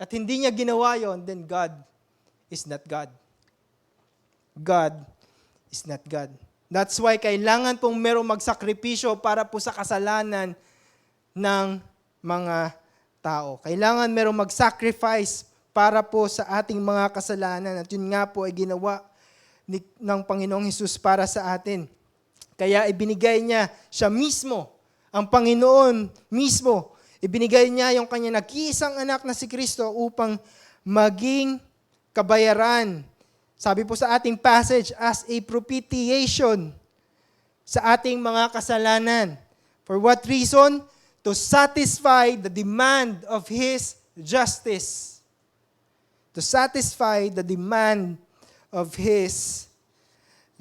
at hindi niya ginawa yon, then God is not God. God is not God. That's why kailangan pong merong magsakripisyo para po sa kasalanan ng mga tao. Kailangan merong mag-sacrifice para po sa ating mga kasalanan. At yun nga po ay ginawa ng Panginoong Hesus para sa atin. Kaya ibinigay niya siya mismo, ang Panginoon mismo, ibinigay niya yung kanyang nag-iisang anak na si Kristo upang maging kabayaran. Sabi po sa ating passage, as a propitiation sa ating mga kasalanan. For what reason? To satisfy the demand of His justice. To satisfy the demand of His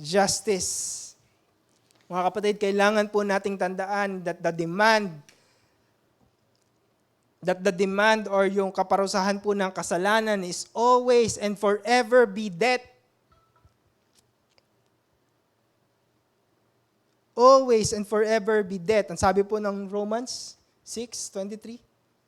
justice. Mga kapatid, kailangan po nating tandaan that the demand or yung kaparusahan po ng kasalanan is always and forever be death. Always and forever be death. Ang sabi po ng Romans 6:23,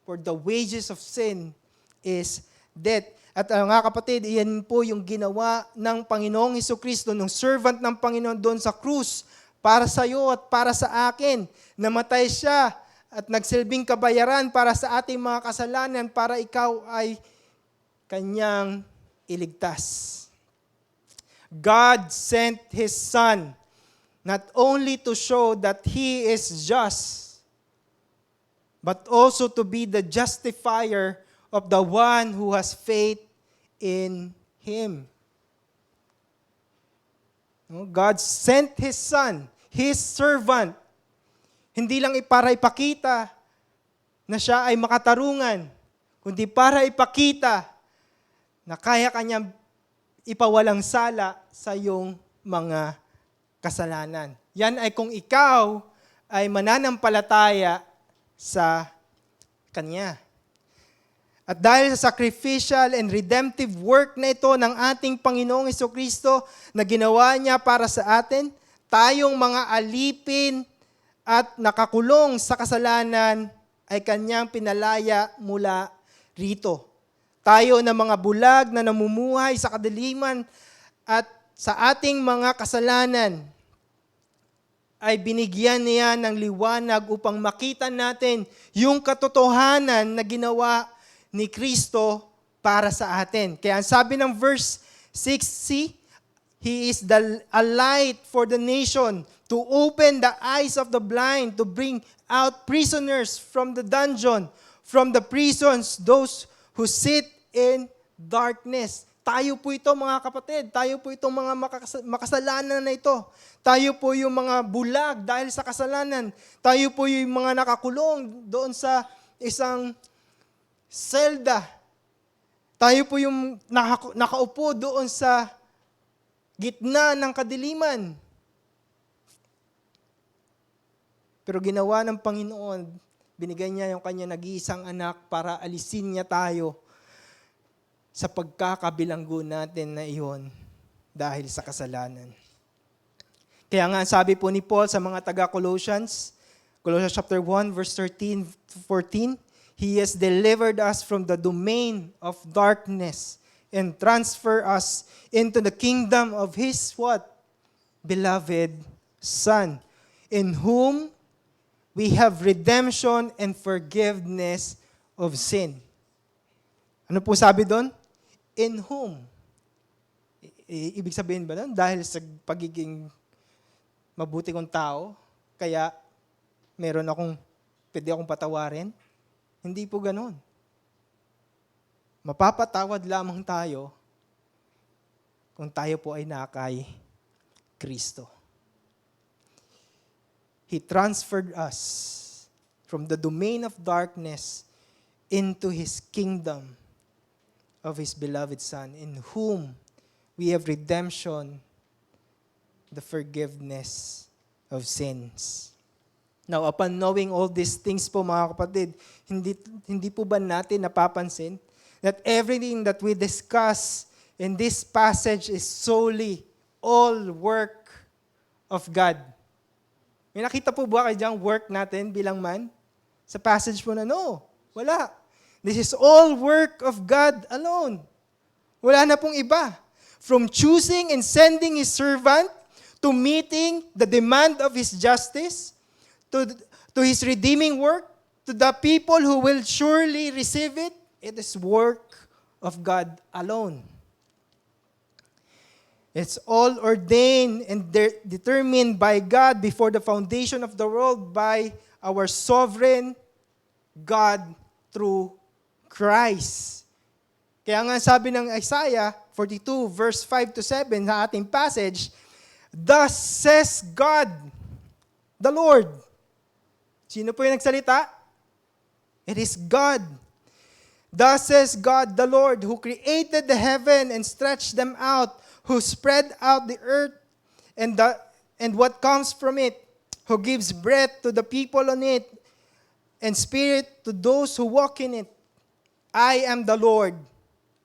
for the wages of sin is death. At mga kapatid, iyan po yung ginawa ng Panginoong Hesukristo, ng servant ng Panginoon doon sa krus, para sa iyo at para sa akin. Namatay siya at nagsilbing kabayaran para sa ating mga kasalanan para ikaw ay kanyang iligtas. God sent His Son not only to show that He is just, but also to be the justifier of the one who has faith in Him. God sent His Son, His servant, hindi lang para ipakita na siya ay makatarungan, kundi para ipakita na kaya kanyang ipawalang sala sa iyong mga kasalanan. Yan ay kung ikaw ay mananampalataya sa Kanya. At dahil sa sacrificial and redemptive work na ito ng ating Panginoong Hesukristo na ginawa niya para sa atin, tayong mga alipin at nakakulong sa kasalanan ay Kanyang pinalaya mula rito. Tayo na mga bulag na namumuhay sa kadiliman at sa ating mga kasalanan ay binigyan niya ng liwanag upang makita natin yung katotohanan na ginawa ni Kristo para sa atin. Kaya ang sabi ng verse 6c, He is a light for the nation, to open the eyes of the blind, to bring out prisoners from the dungeon, from the prisons, those who sit in darkness. Tayo po ito mga kapatid, tayo po itong mga makasalanan na ito. Tayo po yung mga bulag dahil sa kasalanan. Tayo po yung mga nakakulong doon sa isang selda. Tayo po yung nakaupo doon sa gitna ng kadiliman. Pero ginawa ng Panginoon, Binigay niya yung kanya nag-iisang anak para alisin niya tayo sa pagkakabilanggo natin na iyon dahil sa kasalanan. Kaya nga sabi po ni Paul sa mga taga-Colossians, Colossians chapter 1 verse 13 to 14, He has delivered us from the domain of darkness and transfer us into the kingdom of His what? Beloved Son, in whom we have redemption and forgiveness of sin. Ano po sabi doon? In whom? Ibig sabihin ba doon? Dahil sa pagiging mabuti kong tao, kaya pwede akong patawarin? Hindi po ganon. Mapapatawad lamang tayo kung tayo po ay nakay Kristo. He transferred us from the domain of darkness into His kingdom of His beloved Son, in whom we have redemption, the forgiveness of sins. Now, upon knowing all these things po mga kapatid, hindi po ba natin napapansin that everything that we discuss in this passage is solely all work of God? May nakita po ba kayo diyang work natin bilang man? Sa passage po na, no, wala. This is all work of God alone. Wala na pong iba. From choosing and sending His servant to meeting the demand of His justice, to His redeeming work, to the people who will surely receive it, it is work of God alone. It's all ordained and determined by God before the foundation of the world by our sovereign God through Christ. Kaya nga sabi ng Isaiah 42 verse 5 to 7 sa ating passage, Thus says God, the Lord. Sino po yung nagsalita? It is God. Thus says God, the Lord, who created the heaven and stretched them out, who spread out the earth and what comes from it, who gives breath to the people on it, and spirit to those who walk in it. I am the Lord.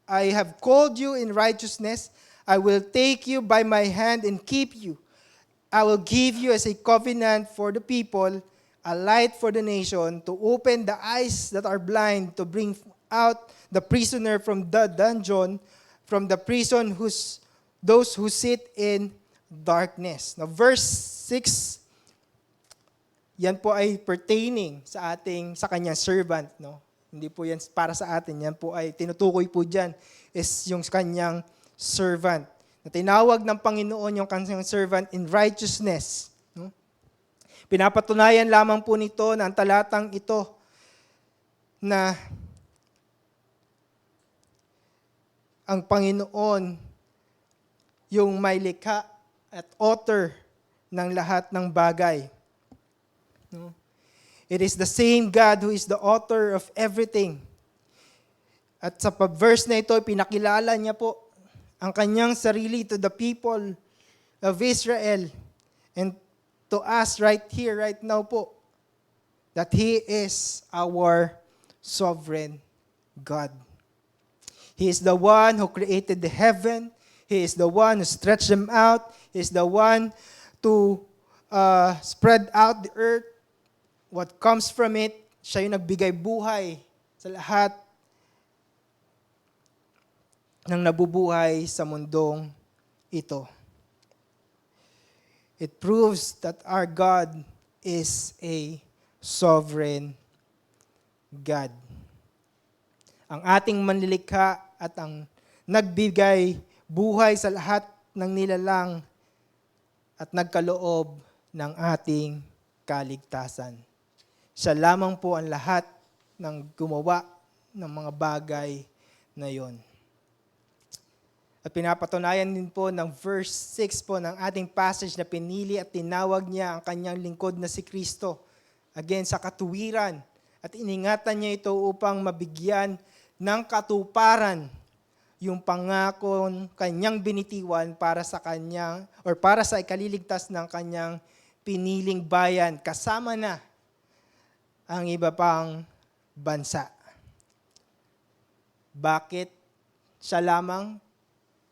I have called you in righteousness. I will take you by my hand and keep you. I will give you as a covenant for the people, a light for the nation, to open the eyes that are blind, to bring out the prisoner from the dungeon, from the prison those who sit in darkness. Now, verse 6, yan po ay pertaining sa kanyang servant, no? Hindi po yan para sa atin. Yan po ay tinutukoy po dyan is yung kanyang servant. Na tinawag ng Panginoon yung kanyang servant in righteousness. No? Pinapatunayan lamang po nito na ang talatang ito na ang Panginoon yung may likha at author ng lahat ng bagay. No? It is the same God who is the author of everything. At sa verse na ito, pinakilala niya po ang kanyang sarili to the people of Israel and to us right here, right now po, that He is our sovereign God. He is the one who created the heaven. He is the one who stretched them out. He is the one to spread out the earth. What comes from it, siya yung nagbigay buhay sa lahat ng nabubuhay sa mundong ito. It proves that our God is a sovereign God. Ang ating manlilikha at ang nagbigay buhay sa lahat ng nilalang at nagkaloob ng ating kaligtasan. Siya lamang po ang lahat ng gumawa ng mga bagay na yon. At pinapatunayan din po ng verse 6 po ng ating passage na pinili at tinawag niya ang kanyang lingkod na si Kristo. Again, sa katuwiran. At iningatan niya ito upang mabigyan ng katuparan yung pangakong kanyang binitiwan para sa kanyang or para sa ikaliligtas ng kanyang piniling bayan. Kasama na ang iba pang bansa. Bakit siya lamang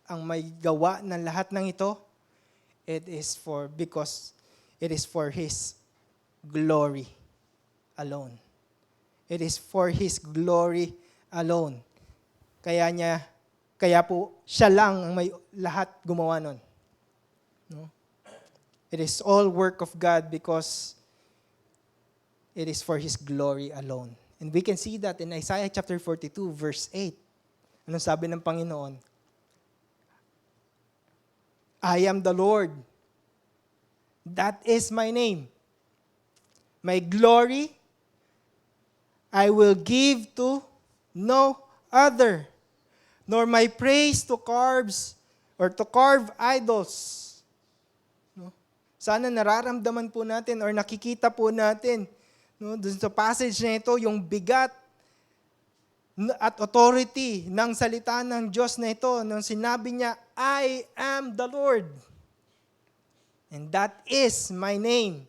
ang may gawa ng lahat ng ito? Because it is for His glory alone. It is for His glory alone. Kaya po siya lang ang may lahat gumawa nun. No? It is all work of God because it is for His glory alone. And we can see that in Isaiah chapter 42 verse 8. Anong sabi ng Panginoon? I am the Lord. That is my name. My glory I will give to no other, nor my praise to carve idols. No? Sana nararamdaman po natin or nakikita po natin, no, dun sa passage na ito, yung bigat at authority ng salita ng Diyos na ito, nung sinabi niya, I am the Lord. And that is my name.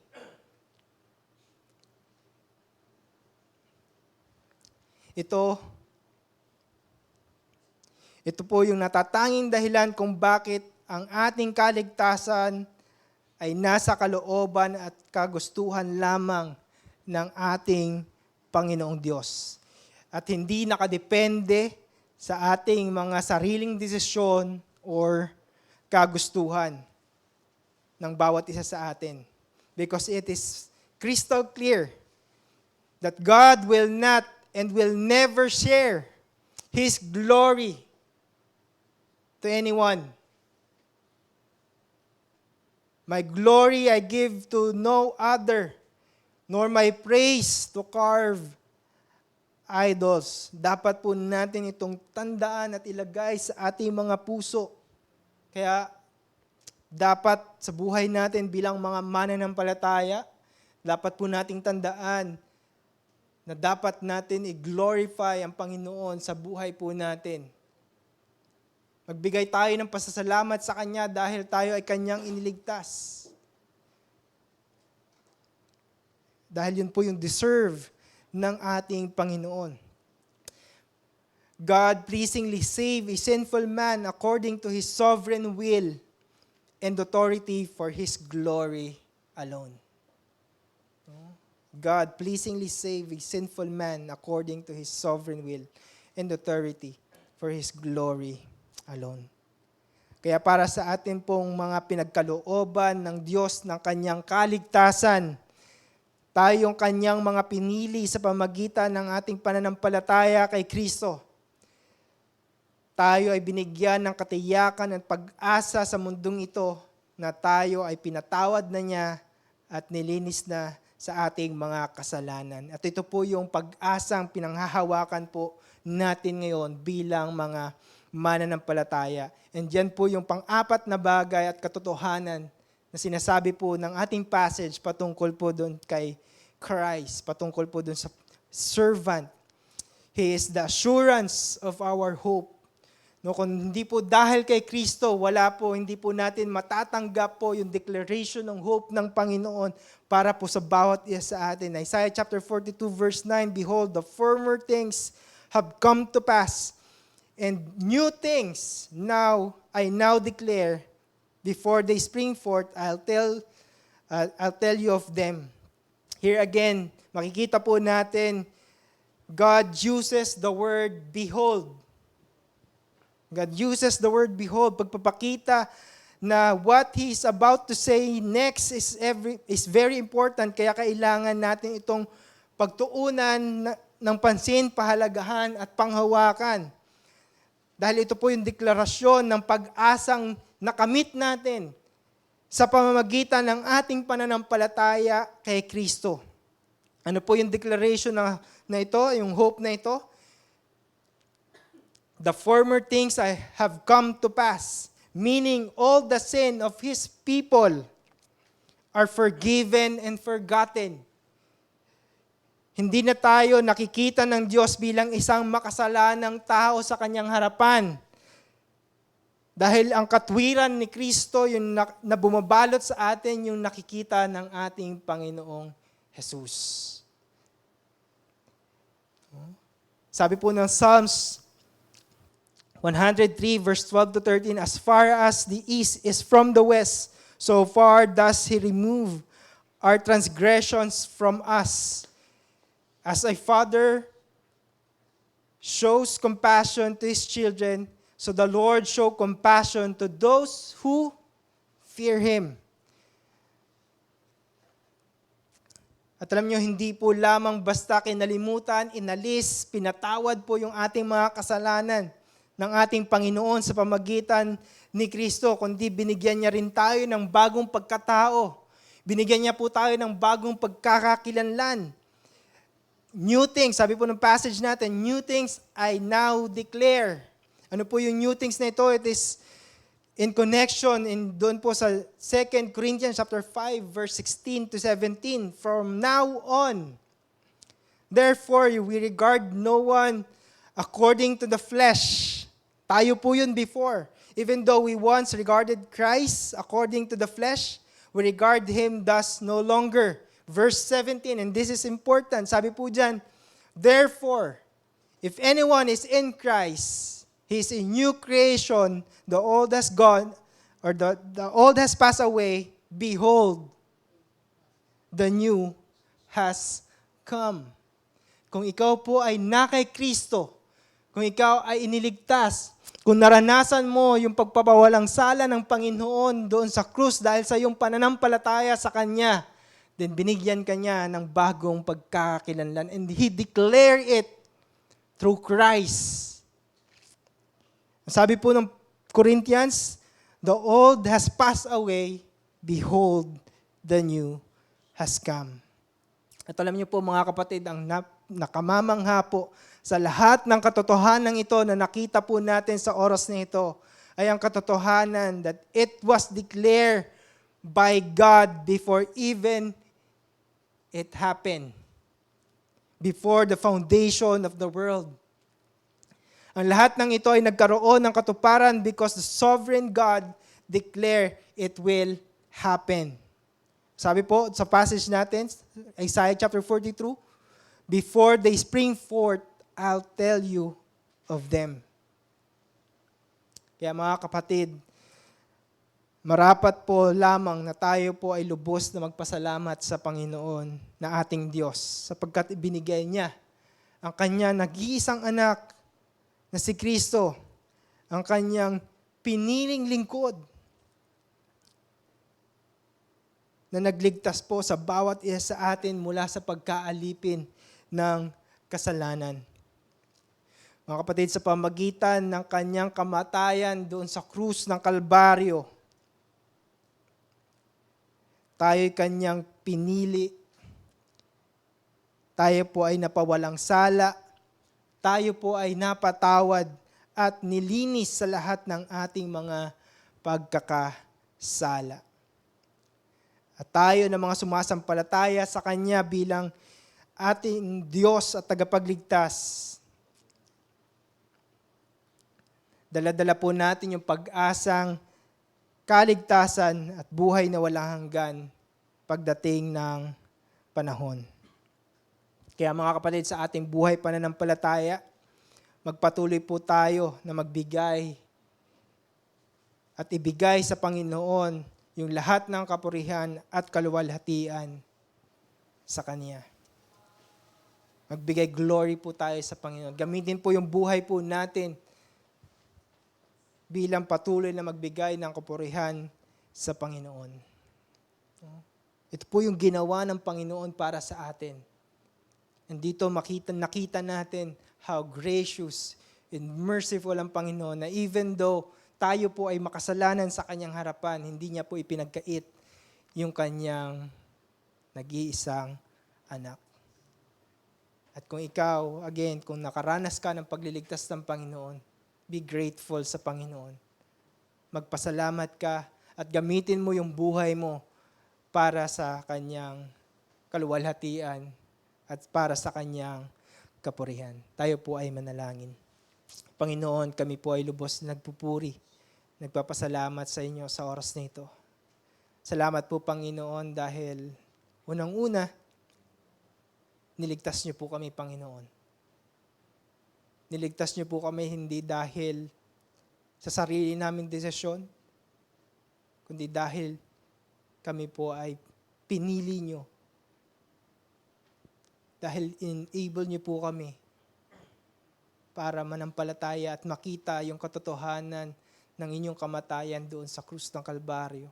Ito po yung natatanging dahilan kung bakit ang ating kaligtasan ay nasa kalooban at kagustuhan lamang ng ating Panginoong Diyos. At hindi nakadepende sa ating mga sariling desisyon or kagustuhan ng bawat isa sa atin. Because it is crystal clear that God will not and will never share His glory to anyone. My glory I give to no other, nor my praise to carve idols. Dapat po natin itong tandaan at ilagay sa ating mga puso. Kaya dapat sa buhay natin bilang mga mananampalataya, dapat po nating tandaan na dapat natin i-glorify ang Panginoon sa buhay po natin. Magbigay tayo ng pasasalamat sa Kanya dahil tayo ay Kanyang iniligtas. Dahil yun po yung deserve ng ating Panginoon. God pleasingly saved a sinful man according to His sovereign will and authority for His glory alone. God pleasingly saved a sinful man according to His sovereign will and authority for His glory alone. Kaya para sa atin pong mga pinagkalooban ng Diyos ng Kanyang kaligtasan, tayong Kanyang mga pinili sa pamagitan ng ating pananampalataya kay Kristo, tayo ay binigyan ng katiyakan at pag-asa sa mundong ito na tayo ay pinatawad na niya at nilinis na sa ating mga kasalanan. At ito po yung pag-asang pinanghahawakan po natin ngayon bilang mga mananampalataya. And yan po yung pang-apat na bagay at katotohanan na sinasabi po ng ating passage patungkol po doon kay Christ, patungkol po doon sa servant. He is the assurance of our hope. No, kung hindi po dahil kay Kristo, hindi po natin matatanggap po yung declaration ng hope ng Panginoon para po sa bawat isa sa atin. Isaiah chapter 42 verse 9, Behold, the former things have come to pass, and new things I now declare. Before they spring forth, I'll tell you of them. Here again, makikita po natin, God uses the word behold. God uses the word behold, pagpapakita na what He is about to say next is very important, kaya kailangan natin itong pagtuunan ng pansin, pahalagahan at panghawakan. Dahil ito po yung deklarasyon ng pag-asang nakamit natin sa pamamagitan ng ating pananampalataya kay Kristo. Ano po yung declaration na ito, yung hope na ito? The former things I have come to pass, meaning all the sin of His people are forgiven and forgotten. Hindi na tayo nakikita ng Diyos bilang isang makasalanang tao sa Kanyang harapan. Dahil ang katwiran ni Kristo, yung na bumabalot sa atin, yung nakikita ng ating Panginoong Jesus. Sabi po ng Psalms 103 verse 12 to 13, as far as the east is from the west, so far does He remove our transgressions from us. As a father shows compassion to his children, so the Lord show compassion to those who fear Him. At alam nyo, hindi po lamang basta kinalimutan, inalis, pinatawad po yung ating mga kasalanan ng ating Panginoon sa pamagitan ni Kristo, kundi binigyan niya rin tayo ng bagong pagkatao. Binigyan niya po tayo ng bagong pagkakakilanlan. New things, sabi po ng passage natin, new things I now declare. Ano po yung new things na ito? It is in connection doon po sa 2 Corinthians chapter 5 verse 16 to 17. From now on, therefore we regard no one according to the flesh. Tayo po yun before. Even though we once regarded Christ according to the flesh, we regard Him thus no longer. Verse 17, and this is important. Sabi po dyan, therefore, if anyone is in Christ, he is a new creation. The old has gone, or the old has passed away. Behold, the new has come. Kung ikaw po ay na kay Kristo, kung ikaw ay iniligtas, kung naranasan mo yung pagpapawalang sala ng Panginoon doon sa krus dahil sa iyong pananampalataya sa Kanya, then binigyan ka niya ng bagong pagkakakilanlan. And He declared it through Christ. Sabi po ng Corinthians, the old has passed away, behold, the new has come. At alam niyo po mga kapatid, ang nakamamangha po sa lahat ng katotohanan ito na nakita po natin sa oras na ito ay ang katotohanan that it was declared by God before even it happened. Before the foundation of the world. Ang lahat ng ito ay nagkaroon ng katuparan because the sovereign God declared it will happen. Sabi po sa passage natin, Isaiah chapter 42, before they spring forth, I'll tell you of them. Kaya mga kapatid, marapat po lamang na tayo po ay lubos na magpasalamat sa Panginoon na ating Diyos sapagkat ibinigay niya ang kanya nag-iisang anak na si Kristo, ang kanyang piniling lingkod na nagligtas po sa bawat isa sa atin mula sa pagkaalipin ng kasalanan. Mga kapatid, sa pamagitan ng kanyang kamatayan doon sa krus ng Kalbaryo, tayo'y kanyang pinili. Tayo po ay napawalang sala. Tayo po ay napatawad at nilinis sa lahat ng ating mga pagkakasala. At tayo na mga sumasampalataya sa Kanya bilang ating Diyos at tagapagligtas, dala-dala po natin yung pag-asang kaligtasan at buhay na walang hanggan pagdating ng panahon. Kaya mga kapatid, sa ating buhay pananampalataya, magpatuloy po tayo na magbigay at ibigay sa Panginoon yung lahat ng kapurihan at kaluwalhatian sa Kanya. Magbigay glory po tayo sa Panginoon. Gamitin po yung buhay po natin bilang patuloy na magbigay ng kapurihan sa Panginoon. Ito po yung ginawa ng Panginoon para sa atin. And dito nakita natin how gracious and merciful ang Panginoon na even though tayo po ay makasalanan sa Kanyang harapan, hindi niya po ipinagkait yung Kanyang nag-iisang anak. At kung ikaw, again, kung nakaranas ka ng pagliligtas ng Panginoon, be grateful sa Panginoon. Magpasalamat ka at gamitin mo yung buhay mo para sa Kanyang kaluwalhatian at para sa Kanyang kapurihan. Tayo po ay manalangin. Panginoon, kami po ay lubos na nagpupuri. Nagpapasalamat sa inyo sa oras na ito. Salamat po, Panginoon, dahil unang-una, niligtas niyo po kami, Panginoon. Niligtas niyo po kami hindi dahil sa sarili naming desisyon, kundi dahil kami po ay pinili niyo. Dahil enable niyo po kami para manampalataya at makita yung katotohanan ng inyong kamatayan doon sa krus ng Kalbaryo.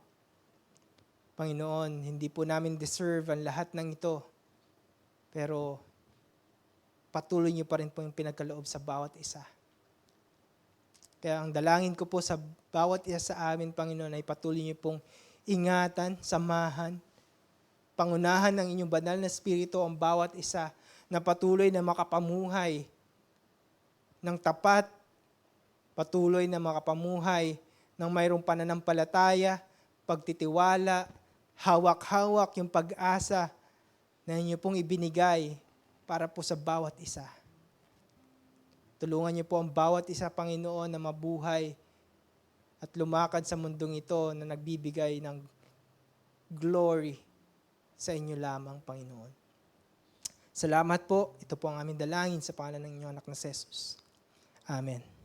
Panginoon, hindi po namin deserve ang lahat ng ito, pero patuloy niyo pa rin po yung pinagkaloob sa bawat isa. Kaya ang dalangin ko po sa bawat isa sa amin, Panginoon, ay patuloy niyo pong ingatan, samahan, pangunahan ng inyong banal na Espiritu ang bawat isa na patuloy na makapamuhay ng tapat, patuloy na makapamuhay ng mayroong pananampalataya, pagtitiwala, hawak-hawak yung pag-asa na inyo pong ibinigay para po sa bawat isa. Tulungan niyo po ang bawat isa, Panginoon, na mabuhay at lumakad sa mundong ito na nagbibigay ng glory sa inyo lamang, Panginoon. Salamat po. Ito po ang aming dalangin sa pangalan ng inyong anak na si Jesus. Amen.